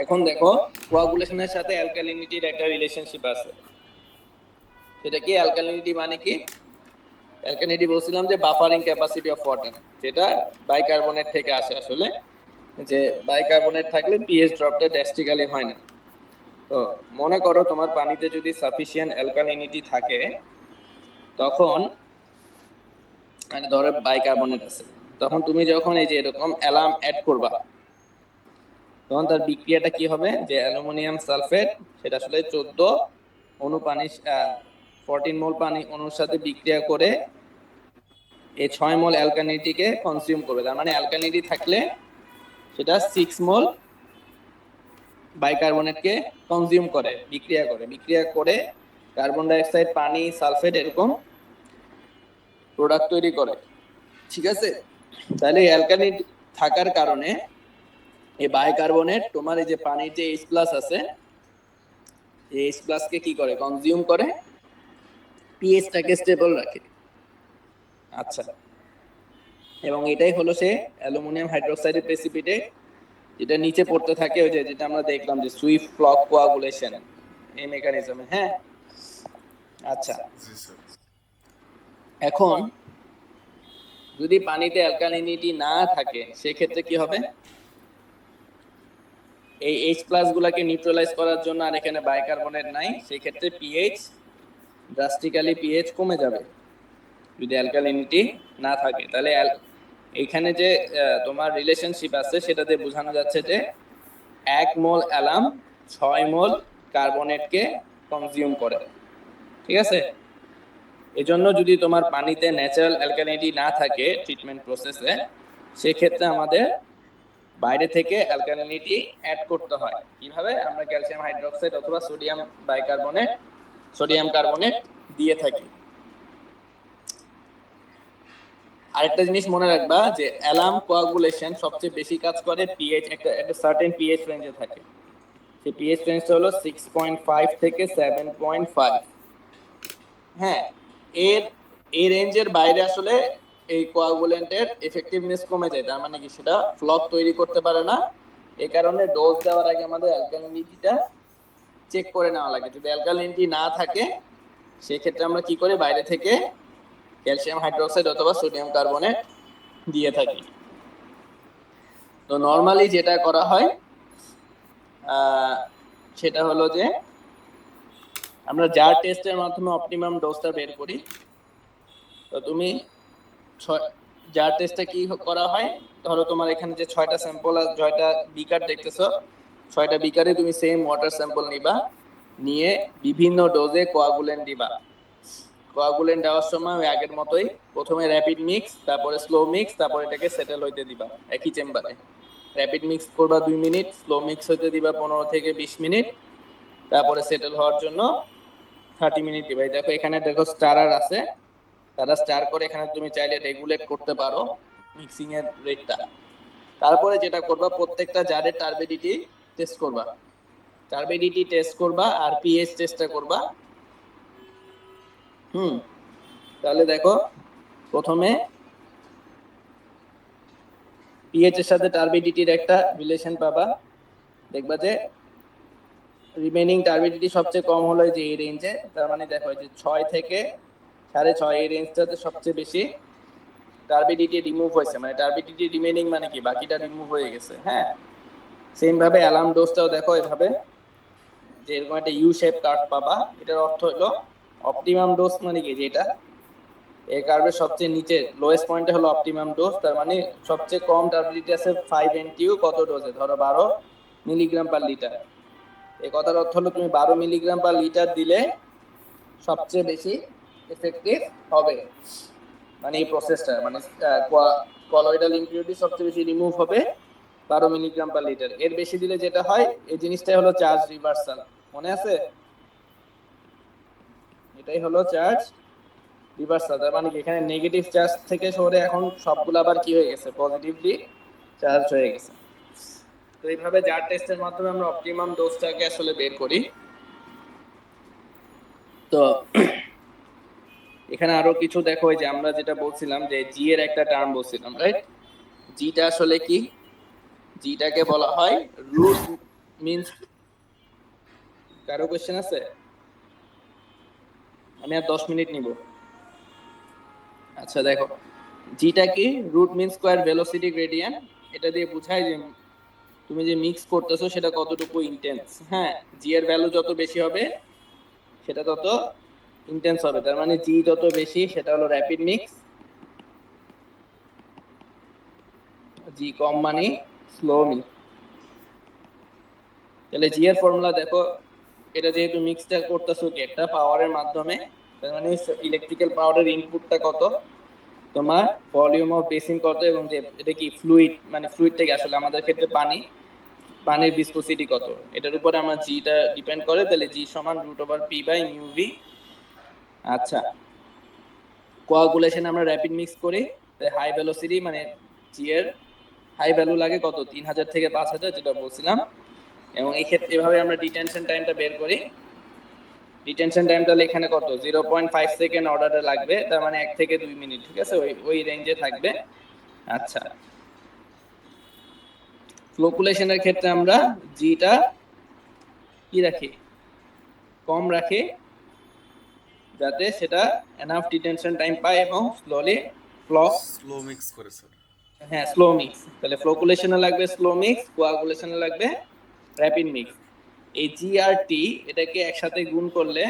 এখন দেখো, কোয়াগুলেশনের সাথে অ্যালকালিনিটির একটা রিলেশনশিপ আছে। সেটা কি, অ্যালকালিনিটি মানে কি? অ্যালকালিনিটি বলছিলাম যে বাফারিং ক্যাপাসিটি অফ ওয়াটার, যেটা বাইকার্বনেট থেকে আসে আসলে, যে বাইকার্বনেট থাকলে পিএইচ ড্রপটা ড্রাস্টিক্যালি হয় না। তো মনে করো তোমার পানিতে যদি সাফিসিয়েন্ট অ্যালকালিনিটি থাকে, তখন মানে ধরো বাইকার্বনেট আছে, তখন তুমি যখন এই যে এরকম অ্যালার্ম অ্যাড করবা, তখন তার বিক্রিয়াটা কি হবে, যে অ্যালুমিনিয়াম সালফেট সেটা আসলে 14 অণু পানি 14 মোল পানি অণুর সাথে বিক্রিয়া করে এই 6 মোল অ্যালকানিটিকে কনজিউম করবে। তার মানে অ্যালকানিটি থাকলে সেটা 6 মোল বাইকার্বনেটকে কনজিউম করে, বিক্রিয়া করে কার্বন ডাই অক্সাইড, পানি, সালফেট এরকম প্রোডাক্ট তৈরি করে। ঠিক আছে, তাহলে অ্যালকানি থাকার কারণে এই বাইকার্বনেট তোমার এই যে পানির যে H+ আছে, এই H+ কে কি করে, কনজিউম করে, পিএইচটাকে স্টেবল রাখে। আচ্ছা, এবং এটাই হলো সে অ্যালুমিনিয়াম হাইড্রোক্সাইডের প্রেসিপিটেট, যেটা নিচে পড়তে থাকে, ওই যে যেটা আমরা দেখলাম যে সুইফট ফ্লক কোয়াগুলেশন, এই মেকানিজমে। হ্যাঁ, আচ্ছা, জি স্যার। এখন যদি পানিতে অ্যালকালিনিটি না থাকে সেক্ষেত্রে কি হবে, এই H+ গুলাকে নিউট্রালাইজ করার জন্য, আর এখানে বাইকার্বনেট নাই, সেক্ষেত্রে পিএইচ ড্রাস্টিক্যালি পিএইচ কমে যাবে যদি অ্যালকালিনিটি না থাকে। তাহলে এখানে যে তোমার রিলেশনশিপ আছে সেটাতে বোঝানো যাচ্ছে যে 1 মোল অ্যালাম 6 মোল কার্বনেটকে কনজিউম করে। ঠিক আছে, এজন্য যদি তোমার পানিতে ন্যাচারাল অ্যালকালিনিটি না থাকে ট্রিটমেন্ট প্রসেসে, সেক্ষেত্রে আমাদের বাইরে থেকে অ্যালকালিনিটি অ্যাড করতে হয়। কিভাবে, আমরা ক্যালসিয়াম হাইড্রোক্সাইড অথবা সোডিয়াম কার্বনেট দিয়ে থাকি। আরেকটা জিনিস মনে রাখবা যে অ্যালাম কোয়াগুলেশন সবচেয়ে বেশি কাজ করে পিএইচ, একটা সার্টেন পিএইচ রেঞ্জে থাকে। সেই পিএইচ রেঞ্জটা হলো 6.5 থেকে 7.5। হ্যাঁ, এই রেঞ্জের বাইরে আসলে এই কোয়াগুলেন্টের এফেক্টিভনেস কমে যায়। তার মানে কি, সেটা ফ্লক তৈরি করতে পারে না। এই কারণে ডোজ দেওয়ার আগে আমাদের অ্যালকালিনিটিটা চেক করে নেওয়া লাগে। যদি অ্যালকালিনিটি না থাকে সেক্ষেত্রে আমরা কি করি, বাইরে থেকে ক্যালসিয়াম হাইড্রোক্সাইড অথবা সোডিয়াম কার্বনেট দিয়ে থাকি। তো নরমালি যেটা করা হয় সেটা হলো যে আমরা জার টেস্টের মাধ্যমে অপটিমাম ডোজটা বের করি। তো তুমি জার টেস্টটা কি করা হয়, ধরো তোমার এখানে যে 6টা স্যাম্পল, 6টা বিকার দেখতেছো, 6টা বিকারে তুমি সেম ওয়াটার স্যাম্পল নিবা, নিয়ে বিভিন্ন ডোজে কোয়াগুলেন্ট দিবা। কোয়াগুলেন্ট দেওয়ার সময় ওই আগের মতোই, প্রথমে র্যাপিড মিক্স, তারপরে স্লো মিক্স, তারপরে এটাকে সেটেল হইতে দিবা একই চেম্বারে। র্যাপিড মিক্স করবা 2 মিনিট, স্লো মিক্স হইতে দিবা 15 থেকে 20 মিনিট, তারপরে সেটেল হওয়ার জন্য 30 মিনিট দিবা। দেখো এখানে দেখো স্টারার আছে, তারা স্টার করে এখানে তুমি চাইলে রেগুলেট করতে পারো মিক্সিং এর রেটটা। তারপরে যেটা করবা, প্রত্যেকটা জারের টার্বিডিটি টেস্ট করবা, আর পিএইচ টেস্টটা করবা। তাহলে দেখো প্রথমে পিএইচ এর সাথে টার্বিডিটির একটা রিলেশন পাবা। দেখবা যে রিমেইনিং টার্বিডিটি সবচেয়ে কম হলো যে এই রেঞ্জে। তার মানে দেখো যে 6 থেকে 6.5 এই রেঞ্জটাতে সবচেয়ে বেশি টার্বিডিটি রিমুভ হয়েছে, মানে টার্বিডিটি রিমেইনিং মানে কি, বাকিটা রিমুভ হয়ে গেছে। হ্যাঁ, সেম ভাবে অ্যালার্ম ডোজটাও দেখো এভাবে, যে এরকম একটা ইউ শেপ কার্ভ পাবা। এটার অর্থ হলো অপটিমাম ডোজ, মানে কি, যেটা এই কার্ভের সবচেয়ে নিচে লোয়েস্ট পয়েন্টে হলো অপটিমাম ডোজ। তার মানে সবচেয়ে কম টার্বিডিটি আছে 5 NTU কত ডোজে, ধরো 12 মিলিগ্রাম পার লিটার। এই কথার অর্থ হলো তুমি 12 মিলিগ্রাম পার লিটার দিলে সবচেয়ে বেশি এফেক্টিভ হবে, মানে এই প্রসেসটা, মানে কলয়েডাল ইমপিউরিটি সবচেয়ে বেশি রিমুভ হবে 12 মিলিগ্রাম পার লিটার। এর বেশি দিলে যেটা হয়, এই জিনিসটাই হলো চার্জ রিভার্সাল। মনে আছে, এটাই হলো চার্জ রিভার্সাল। তার মানে কি, এখানে নেগেটিভ চার্জ থেকে সরে এখন সবগুলো আবার কি হয়ে গেছে, পজিটিভলি চার্জ হয়ে গেছে। তো এইভাবে জার টেস্টের মাধ্যমে আমরা অপটিমাম ডোজটাকে আসলে বের করি। তো এখানে আরো কিছু দেখো, যে আমরা যেটা বলছিলাম যে জি এর একটা টার্ম বলছিলাম, রাইট? জিটা আসলে কি, জিটাকে বলা হয় রুট মিন্স। কারো কোশ্চেন আছে? আমি আর 10 মিনিট নিব। আচ্ছা দেখো, জিটা কি, root mean square velocity gradient. এটা দিয়ে বোঝায় যে তুমি যে মিক্স করতেছো সেটা কতটুকু ইন্টেন্স। হ্যাঁ, জি এর ভ্যালু যত বেশি হবে সেটা তত ইন্টেন্স হবে। তার মানে জি যত বেশি সেটা হলো র্যাপিড মিক্স, জি কম মানে স্লো মিক্স। তাহলে জি এর ফর্মুলা দেখো, এটা যেহেতু মিক্সটা করতেছো কি একটা পাওয়ারের মাধ্যমে, তার মানে ইলেকট্রিক্যাল পাওয়ারের ইনপুটটা কত, তোমার ভলিউম অফ বেসিন কত, এবং যে এটা কি ফ্লুইড, মানে ফ্লুইডটা কি আসলে আমাদের ক্ষেত্রে পানি, পানির ভিসকোসিটি কত, এটার উপরে আমার জিটা ডিপেন্ড করে। তাহলে জি সমান √p/μv। আচ্ছা, কোয়াগুলেশন আমরা র‍্যাপিড মিক্স করি, হাই ভেলোসিটি মানে জি এর হাই ভ্যালু লাগে কত, 3000 থেকে 5000, যেটা বলছিলাম। এবং এই ক্ষেত্রে এভাবে আমরা ডিটেনশন টাইমটা বের করি। ডিটেনশন টাইম তাহলে এখানে কত, 0.5 সেকেন্ড অর্ডারে লাগবে, তার মানে 1 থেকে 2 মিনিট, ঠিক আছে, ওই রেঞ্জে থাকবে। আচ্ছা, ফ্লোকুলেশনের ক্ষেত্রে আমরা জিটা কি রাখি, কম রাখি, যাতে সেটা এনাফ ডিটেনশন টাইম পায় এবং স্লোলি ফ্লো। স্লো মিক্স করে স্যার। হ্যাঁ, স্লো মিক্স। তাহলে ফ্লোকুলেশনে লাগবে স্লো মিক্স, কোয়াগুলেশনে লাগবে র‍্যাপিড মিক্স। এই জি আর টি এটাকে একসাথে গুণ করলে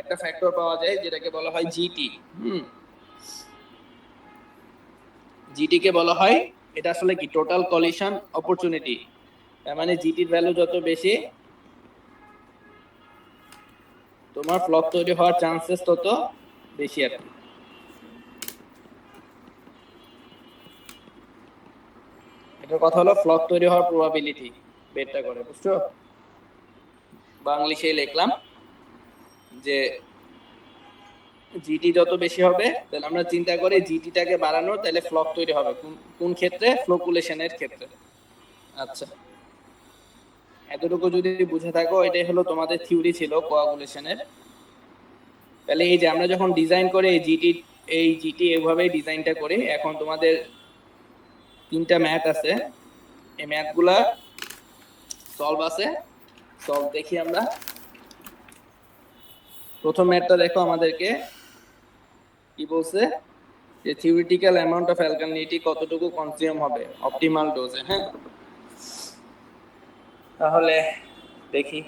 একটা ফ্যাক্টর পাওয়া যায়, যেটাকে বলা হয় জিটি। জিটি কে বলা হয়, এটা আসলে কি টোটাল কলিশন অপরচুনিটি। তার মানে জিটির ভ্যালু যত বেশি, তোমার ফ্লক তৈরি হওয়ার চান্সেস তত বেশি আর কি। এটার কথা হলো ফ্লক তৈরি হওয়ার প্রবাবিলিটি বেরটা করে, বুঝছো? বাংলিশে লিখলাম যে জিটি যত বেশি হবে, তাহলে আমরা চিন্তা করি জিটিটাকে বাড়ানোর, তাহলে ফ্লক তৈরি হবে কোন ক্ষেত্রে, ফ্লোকুলেশনের ক্ষেত্রে। আচ্ছা, এতটুকু যদি বুঝে থাকো, এটাই হলো তোমাদের থিওরি ছিল কোয়াগুলেশনের। তাহলে এই যে আমরা যখন ডিজাইন করে এই জিটি এইভাবেই ডিজাইনটা করি। এখন তোমাদের 3টা ম্যাথ আছে, এই ম্যাথগুলা সলভ আছে, সলভ দেখি আমরা। প্রথম ম্যাথটা দেখো, আমাদেরকে কি বলছে যে থিওরিটিক্যাল অ্যামাউন্ট অফ অ্যালকালিনিটি কতটুকু কনজিউম হবে অপটিমাল ডোজে। হ্যাঁ, তাহলে দেখি।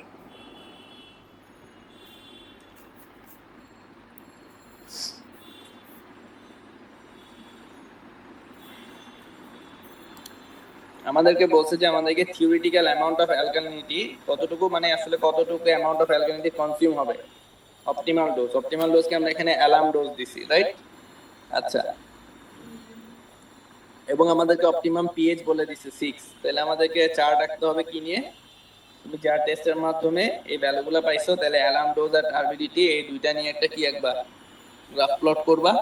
আমাদেরকে বলছে যে আমাদেরকে থিওরিটিক্যাল অ্যামাউন্ট অফ অ্যালকালিনিটি কতটুকু, মানে আসলে কতটুকু অ্যামাউন্ট অফ অ্যালকালিনিটি কনজিউম হবে অপটিমাল ডোজ। অপটিমাল ডোজকে আমরা এখানে অ্যালার্ম ডোজ দিছি, রাইট? আচ্ছা, এবং আমাদেরকে অপটিমাম পিএইচ বলে দিছে 6। তাহলে আমাদেরকে চার্ট রাখতে হবে কি নিয়ে, তুমি যার টেস্টের মাধ্যমে এই ভ্যালুগুলো পাইছো, তাহলে অ্যালার্ম ডোজ আর টার্বিডিটি এই দুইটা নিয়ে একটা কি একবার গ্রাফ প্লট করবা।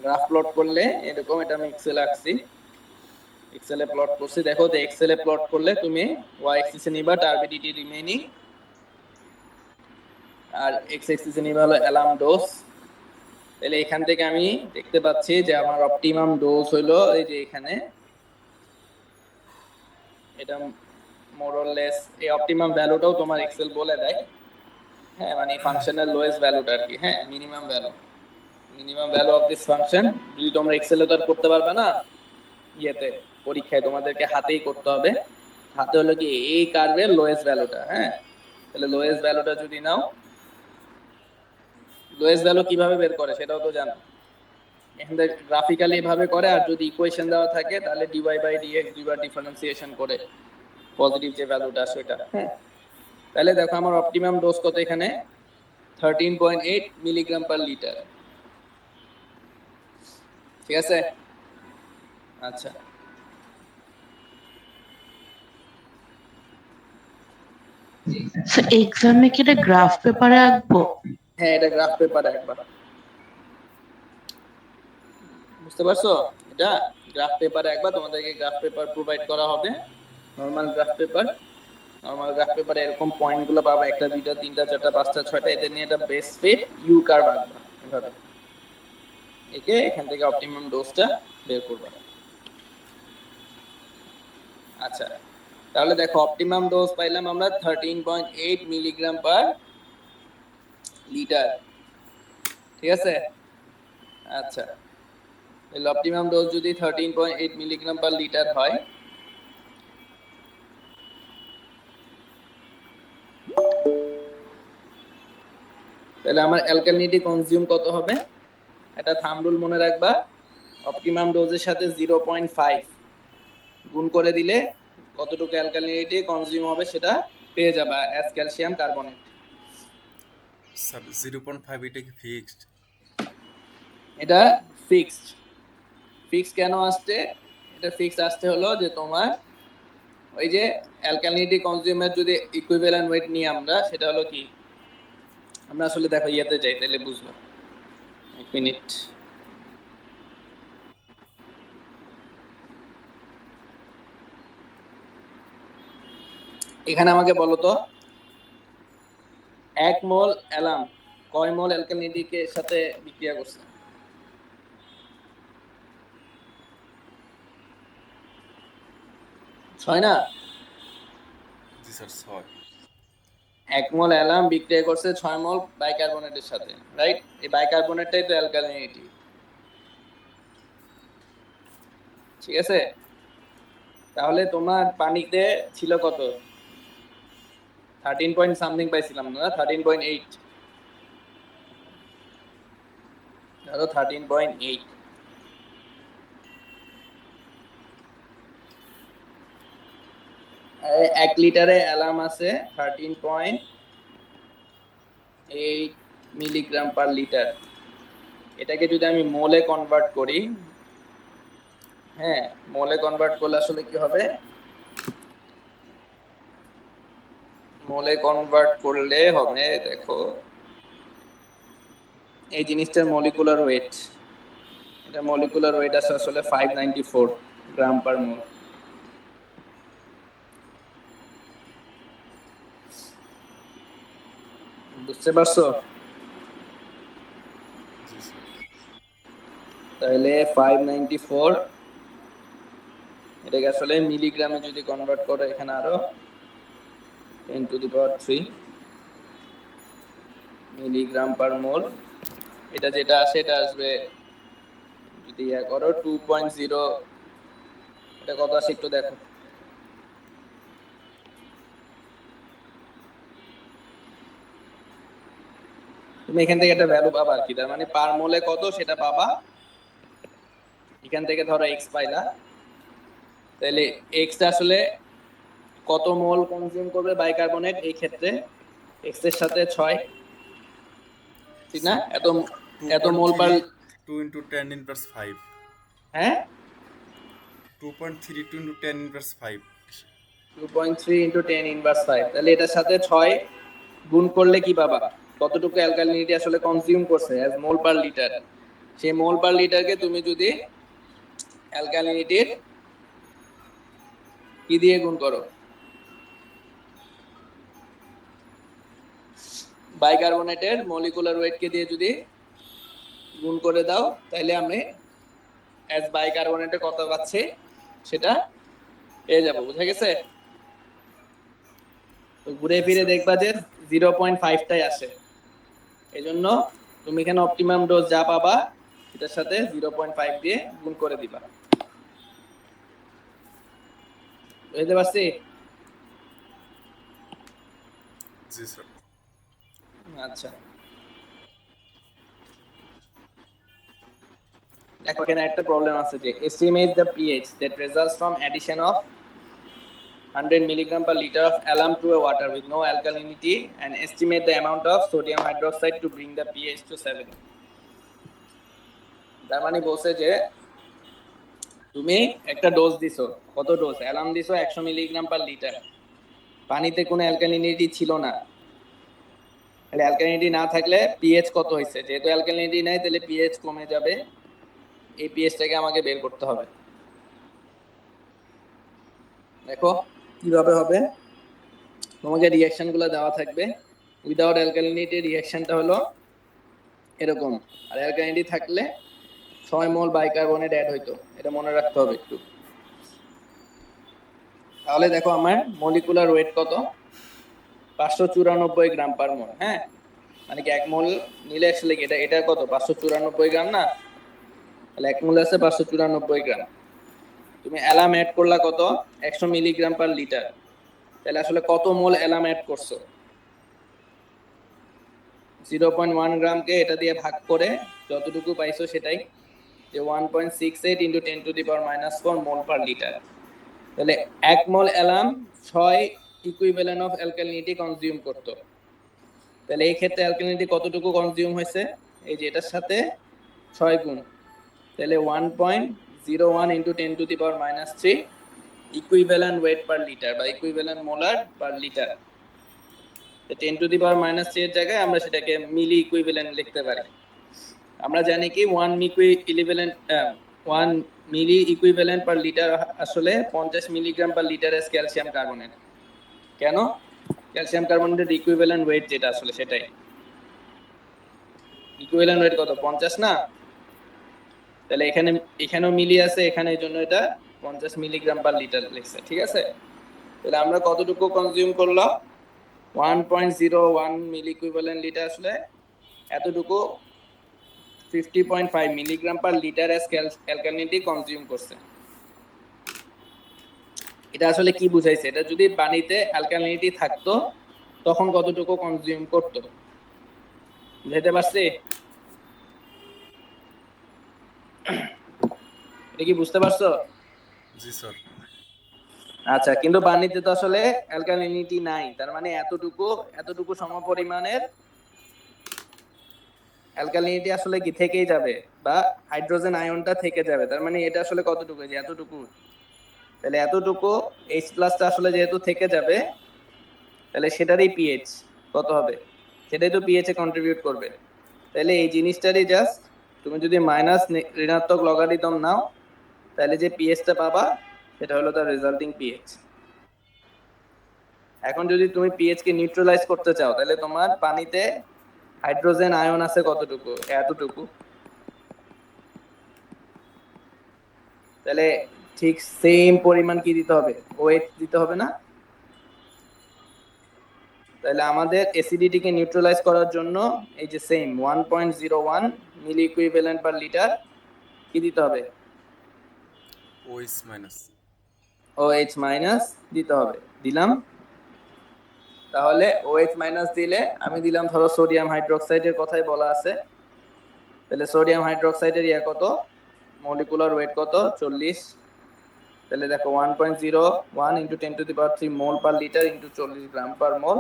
গ্রাফ প্লট করলে এরকম, এটা আমি এক্সেলে আঁকছি, এক্সেলে প্লট করছি। দেখো যে এক্সেলে প্লট করলে তুমি ওয়াই অ্যাক্সিসে নিবা টার্বিডিটি রিমেইনিং, আর এক্স অ্যাক্সিসে নিবা হলো অ্যালার্ম ডোজ। তাহলে এখান থেকে আমি দেখতে পাচ্ছি যে আমার অপটিমাম ডোজ হলো এই যে এখানে, এটা মোর অর লেস এই অপটিমাম ভ্যালুটাও তোমার এক্সেল বলে দেয়। হ্যাঁ, মানে ফাংশনের লোয়েস্ট ভ্যালুটা আর কি। হ্যাঁ, minimum value of this function. যদি তোমরা এক্সেলে তো আর করতে পারবে না, ইয়েতে পরীক্ষায় তোমাদেরকে হাতেই করতে হবে। হাতে হলো কি এই কার্ভের লোয়েস্ট ভ্যালুটা। হ্যাঁ, তাহলে লোয়েস্ট ভ্যালুটা যদি নাও, লোয়েস্ট ভ্যালু কিভাবে বের করে সেটাও তো জানো, এখানে গ্রাফিক্যালি ভাবে করে, আর যদি ইকুয়েশন দেওয়া থাকে তাহলে dy/dx দুইবার ডিফারেন্সিয়েশন করে পজিটিভ যে ভ্যালুটা সেটা। হ্যাঁ, তাহলে দেখো আমার অপটিমাম ডোজ কত এখানে, 13.8 মিলিগ্রাম পার লিটার। ঠিক আছে? আচ্ছা, এক্সামে কি এটা গ্রাফ পেপারে আঁকবো? হ্যাঁ, এটা গ্রাফ পেপারে একবার, বুঝতে পারছো? এটা গ্রাফ পেপারে একবার তোমাদেরকে গ্রাফ পেপার প্রোভাইড করা হবে, normal graph paper. Normal graph পেপারে এরকম পয়েন্টগুলো পাবে, 1 2 3 4 5 6টা, এদের নিয়ে একটা বেস ফিট ইউ কার্ভ আঁকবা এভাবে, একে এখান থেকে অপটিমাম ডোজটা বের করবা। আচ্ছা, তাহলে দেখো অপটিমাম ডোজ পাইলাম আমরা 13.8 মিলিগ্রাম পার লিটার। ঠিক আছে? আচ্ছা, এই অপটিমাম ডোজ যদি 13.8 মিলিগ্রাম পার লিটার হয়, তাহলে আমার অ্যালকালিনিটি কনজিউম কত হবে, এটা থাম্ব রুল মনে রাখবা। অপটিমাম ডোজের সাথে 0.5 গুণ করে দিলে কতটুকু অ্যালকালিনিটি কনজিউম হবে সেটা পেয়ে যাবা অ্যাজ ক্যালসিয়াম কার্বনেট। স্যার 0.5 এটা কি ফিক্সড? এটা ফিক্সড। ফিক্স কেন আসছে? এটা ফিক্স আসতে হলো যে তোমার ওই যে অ্যালকালিনিটি কনজিউমের যদি ইকুইভ্যালেন্ট ওয়েট নিয়ে আমরা, সেটা হলো কি, আমরা আসলে দেখো ইয়েতে যাই তাহলে বুঝবো। এক মিনিট। এখানে আমাকে বলো তো 1 মোল অ্যালাম কয় মোল অ্যালকালিনিটিকে সাথে বিক্রিয়া করছে? ছয় না? জি স্যার 6। 1 মোল অ্যালাম বিক্রিয়া করছে 6 মোল বাইকার্বনেটের সাথে, রাইট? এই বাইকার্বনেটটাই তো অ্যালকালিনিটি, ঠিক আছে? তাহলে তোমার পানিতে ছিল কত? 13 পয়েন্ট সামথিং পাইছিলাম না, 13.8, ধরো 13.8। 1 লিটারে অ্যালাম আছে 13.8 মিলিগ্রাম পার লিটার। এটাকে যদি আমি মোলে কনভার্ট করি, হ্যাঁ মোলে কনভার্ট করলে আসলে কি হবে? মোলে কনভার্ট করলে হবে, দেখো এই জিনিসটার মলিকুলার ওয়েট, এটা মলিকুলার ওয়েট আছে আসলে 594 গ্রাম পার মোল। বুঝতে পারছো? জি স্যার। তাহলে 594 এটাকে আসলে মিলিগ্রামে যদি কনভার্ট করো, এখানে আরো 10⁻³ মিলিগ্রাম পার মোল। এটা যেটা আসে এটা আসবে যদি ইয়া করো 2.0, এটা কত আসে একটু দেখো। তুমি এখান থেকে একটা ভ্যালু পাবা আর কি, তার মানে পার মোলে কত সেটা পাবা। এখান থেকে ধরো এক্স পাইলা, তাহলে এক্সটা আসলে কত মোল কনজিউম করবে বাইকার্বনেট এই ক্ষেত্রে? এক্স এর সাথে 6, ঠিক না? এত এত মোল পার, 2 into 10 inverse 5। হ্যাঁ 2.32 into 10 inverse 5। 2.3 ইন্টু 10 ইনভার্স 5, তাহলে এটার সাথে 6 গুণ করলে কি পাবা? কতটুকু অ্যালকালিনিটি আসলে কনজিউম করছে অ্যাজ মোল পার লিটার। সেই মোল পার লিটারকে তুমি যদি অ্যালকালিনিটির কি দিয়ে গুণ করো? বাইকার্বনেটের মলিকুলার ওয়েট কে দিয়ে যদি গুণ করে দাও, তাহলে আমি অ্যাজ বাইকার্বনেটে কত পাচ্ছি সেটা পেয়ে যাবো। বুঝা গেছে? তো ঘুরে ফিরে দেখবা যে 0.5টাই আসে। এই জন্য তুমি এখানে অপটিমাম ডোজ যা পাবা এটার সাথে 0.5 দিয়ে গুণ করে দিবা। বুঝতে পারছি? জি স্যার। আচ্ছা, দেখো এখানে একটা প্রবলেম আছে যে estimate the pH that results from addition of 100 milligram per liter of alum to a water with no alkalinity and estimate the amount of sodium hydroxide to bring the pH to 7। তার মানে বলছে যে তুমি একটা ডোজ দিছো, কত ডোজ অ্যালাম দিছো? 100 মিলিগ্রাম পার লিটার। পানিতে কোনো অ্যালকালিনিটি ছিল না, তাহলে অ্যালকালিনিটি না থাকলে পিএইচ কত হয়েছে? যেহেতু অ্যালকালিনিটি নাই তাহলে পিএইচ কমে যাবে, এই পিএইচটাকে আমাকে বের করতে হবে। দেখো কিভাবে হবে, তোমাকে রিঅ্যাকশনগুলো দেওয়া থাকবে। উইদাউট অ্যালকালিনিটি রিঅ্যাকশনটা হলো এরকম, আর অ্যালকালিনিটি থাকলে 6 মোল বাইকার্বনেট অ্যাড হইতো, এটা মনে রাখতে হবে একটু। তাহলে দেখো আমার মলিকুলার ওয়েট কত? 594 গ্রাম পার মোল। হ্যাঁ, মানে কি 1 মোল নিলে আসলে এটা এটা কত? 594 গ্রাম না? তাহলে 1 মোল আছে 594 গ্রাম। তুমি অ্যালাম অ্যাড করলা কত? 100 মিলিগ্রাম পার লিটার। তাহলে আসলে কত মোল অ্যালাম অ্যাড করছো? 0.1 গ্রামকে এটা দিয়ে ভাগ করে যতটুকু পাইছো সেটাই, যে 1.68 ইন্টু 10⁻⁴ মোল পার লিটার। তাহলে 1 মোল alarm 6 equivalent of alkalinity consume করতো। তাহলে এই ক্ষেত্রে অ্যালকালিনিটি কতটুকু কনজিউম হয়েছে, এই যে এটার সাথে 6 গুণ, তাহলে 1.01 into 10 to the power -3 equivalent weight per litre বা equivalent molar per litre. 10 to the power -3 এর জায়গায় আমরা সেটাকে মিলি ইকুইভ্যালেন্ট লিখতে পারি। আমরা জানি কি 1 মিলি ইকুইভ্যালেন্ট পার লিটার আসলে 50 milligram per litre S calcium carbonate. কেন? ক্যালসিয়াম কার্বনেটের ইকুইভ্যালেন্ট ওয়েট যেটা আসলে সেটাই। ইকুইভ্যালেন্ট ওয়েট কত? 50 না? তাহলে এখানেও মিলি আছে, এখানে এই জন্য এটা 50 মিলিগ্রাম পার লিটার লিখছে। ঠিক আছে, তাহলে আমরা কতটুকু কনজিউম করলাম? 1.01 মিলি ইকুইভ্যালেন্ট লিটার আসলে এতটুকু 50.5 milligram per litre as alkalinity consume করছে। এটা আসলে কি বুঝাইছে? এটা যদি পানিতে অ্যালকালিনিটি থাকতো তখন কতটুকু কনজিউম করতো, বুঝাইতে পারছি? এটা কি বুঝতে পারছো? জি স্যার। আচ্ছা, কিন্তু পানিতে তো আসলে অ্যালকালিনিটি নাই, তার মানে এতটুকু সমপরিমাণের অ্যালকালিনিটি আসলে কি থেকেই যাবে, বা হাইড্রোজেন আয়নটা থেকে যাবে। তার মানে এটা আসলে কতটুকু? যে এতটুকু। তাহলে এতটুকু H+ আসলে যেহেতু থেকে যাবে, তাহলে সেটারই পিএইচ কত হবে? সেটাই তো পিএইচ এ কন্ট্রিবিউট করবে। তাহলে এই জিনিসটারই জাস্ট তুমি যদি মাইনাস ঋণাত্মক লগারিদম নাও, তাহলে যে পিএইচটা পাবা সেটা হলো তার রেজাল্টিং পিএইচ। এখন যদি তুমি পিএইচ কে নিউট্রালাইজ করতে চাও, তাহলে তোমার পানিতে হাইড্রোজেন আয়ন আছে কতটুকু? এতটুকু। তাহলে ঠিক সেম পরিমাণ কি দিতে হবে? ওএইচ দিতে হবে না? তাহলে আমাদের অ্যাসিডিটি কে নিউট্রালাইজ করার জন্য এই যে সেম 1.01 মিলি ইকুইভ্যালেন্ট পার লিটার কি দিতে হবে? OH minus. OH মাইনাস দিতে হবে। দিলাম। তাহলে OH মাইনাস দিলে আমি দিলাম, ধরো সোডিয়াম হাইড্রোক্সাইডের কথাই বলা আছে। তাহলে সোডিয়াম হাইড্রোক্সাইডের ইয়া কত? মলিকুলার ওয়েট কত? 40। তাহলে দেখো 1.01 into 10 to the power 3 mole per litre into 40 গ্রাম পার মোল,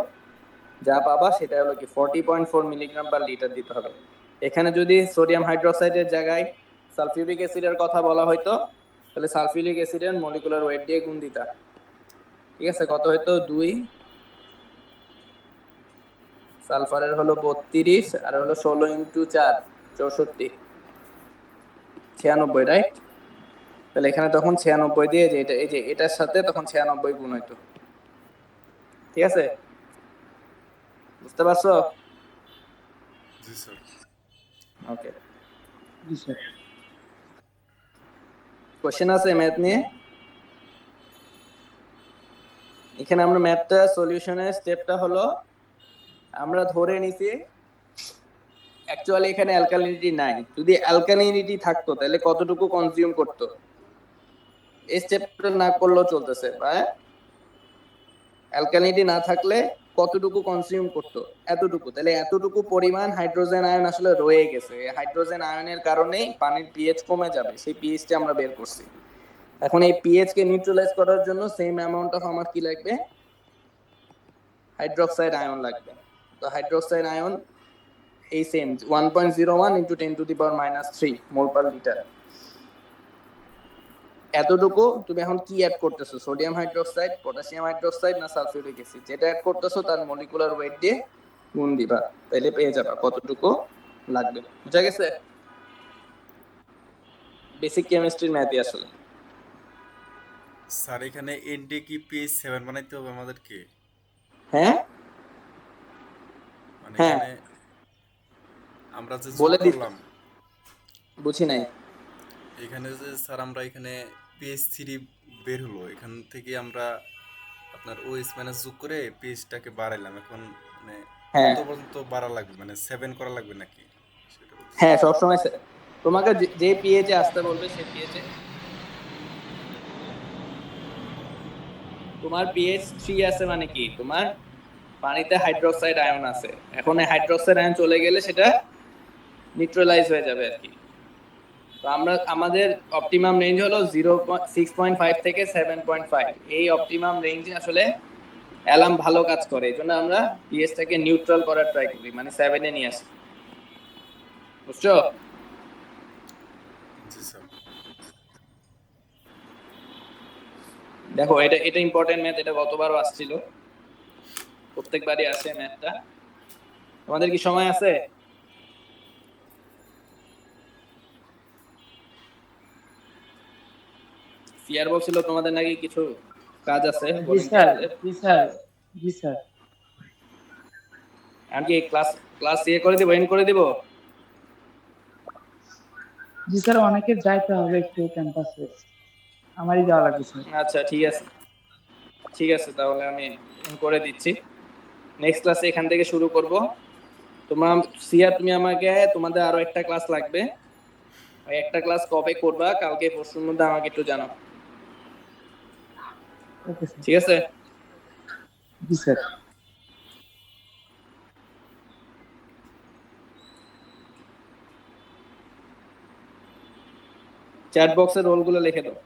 যা পাবা সেটা হলো কি 40.4 মিলিগ্রাম পার লিটার দিতে হবে। এখানে যদি সোডিয়াম হাইড্রোক্সাইডের জায়গায় সালফিউরিক অ্যাসিডের কথা বলা হয়তো, তাহলে সালফিউরিক অ্যাসিডের মলিকুলার ওয়েট দিয়ে গুণ দিতা। ঠিক আছে, কত হয়তো? 2। সালফারের হলো 32, আর হলো 16 ইন্টু 4 64, 96, রাইট? তাহলে এখানে তখন 96 দিয়ে যে এটা এই যে এটার সাথে তখন 96 গুণ হইতো। ঠিক আছে, বুঝতে পারছো? জি স্যার। ওকে, জি স্যার। কোশ্চেন আছে ম্যাথ নিয়ে? এখানে আমরা ম্যাথটা সলিউশনের স্টেপটা হলো আমরা ধরে নিছি অ্যাকচুয়ালি এখানে অ্যালকালিনিটি নাই। যদি অ্যালকালিনিটি থাকতো তাহলে কতটুকু কনজিউম করতো, এই স্টেপটা না করলেও চলতেছে। অ্যালকালিনিটি না থাকলে কতটুকু কনজিউম করতো? এতটুকু। তাহলে এতটুকু পরিমাণ হাইড্রোজেন আয়ন আসলে রয়ে গেছে। এই হাইড্রোজেন আয়নের কারণেই পানির পিএইচ কমে যাবে, সেই পিএইচটা আমরা বের করছি। এখন এই পিএইচ কে নিউট্রালাইজ করার জন্য সেম অ্যামাউন্ট অফ আমার কি লাগবে? হাইড্রোক্সাইড আয়ন লাগবে। তো হাইড্রোক্সাইড আয়ন এই same 1.01 into 10 to the power -3 mole per litre. এতটুকু তুমি এখন কি অ্যাড করতেছো? সোডিয়াম হাইড্রোক্সাইড, পটাশিয়াম হাইড্রোক্সাইড না সালফিউরিক অ্যাসিড? যেটা অ্যাড করতেছো তার মলিকুলার ওয়েট দিয়ে গুণ দিবা, তাহলে পেয়ে যাবা কতটুকু লাগবে। বুঝা গেছে? বেসিক কেমিস্ট্রির ম্যাথই আসলে। স্যার এখানে এনডি কি পিএইচ 7 বানাইতে হবে আমাদেরকে? হ্যাঁ মানে হ্যাঁ, এখানে আমরা যে যোগ বলে দিই, করলাম, বুঝি নাই। এখানে যে স্যার আমরা এখানে পিএইচ 3 বের হলো, এখান থেকে আমরা আপনার ওএইচ মাইনাস যোগ করে পিএইচটাকে বাড়াইলাম। এখন মানে হ্যাঁ কত পর্যন্ত বাড়া লাগবে, মানে 7 করা লাগবে নাকি সেটা বলতেছি। হ্যাঁ, সবসময় তোমাকে যে পিএইচে আসতে বলবে সেই পিএইচে। তোমার পিএইচ 3 আছে মানে কি? তোমার পানিতে হাইড্রোক্সাইড আয়ন আছে। এখন এই হাইড্রোক্সাইড আয়ন চলে গেলে সেটা নিউট্রালাইজ হয়ে যাবে আর কি। তো তো আমরা আমাদের অপটিমাম রেঞ্জ হলো 6.5 থেকে 7.5। এই অপটিমাম রেঞ্জে আসলে অ্যালার্ম ভালো কাজ করে, এই জন্য আমরা পিএসটাকে নিউট্রাল করার ট্রাই করি, মানে 7-এ নিয়ে আসি। বুঝছো? জি স্যার। দেখো এটা এটা ইম্পর্টেন্ট ম্যাথ, এটা গতবারও আসছিল, প্রত্যেকবারই আসে ম্যাথটা। তোমাদের কি সময় আছে? সিআর বলছিল তোমাদের নাকি কিছু কাজ আছে জি স্যার, ভলেন্টিয়ারদের। জি স্যার, জি স্যার। আমি কি ক্লাস ক্লাস ইয়ে করে দিব, এন্ড করে দিব? জি স্যার, অনেকের যাইতে হবে একটু ক্যাম্পাসে, আমারই যাওয়া লাগবে স্যার। আচ্ছা ঠিক আছে, ঠিক আছে, তাহলে আমি end করে দিচ্ছি। নেক্সট ক্লাসে এখান থেকে শুরু করব। তোমার সিয়া, তুমি আমাকে, তোমাদের আরো একটা ক্লাস লাগবে, ওই একটা ক্লাস কবে করবা কালকে পরশুর মধ্যে আমাকে একটু জানাও, ওকে স্যার। ঠিক আছে? জি স্যার। চ্যাট বক্সের রোলগুলো লিখে দাও।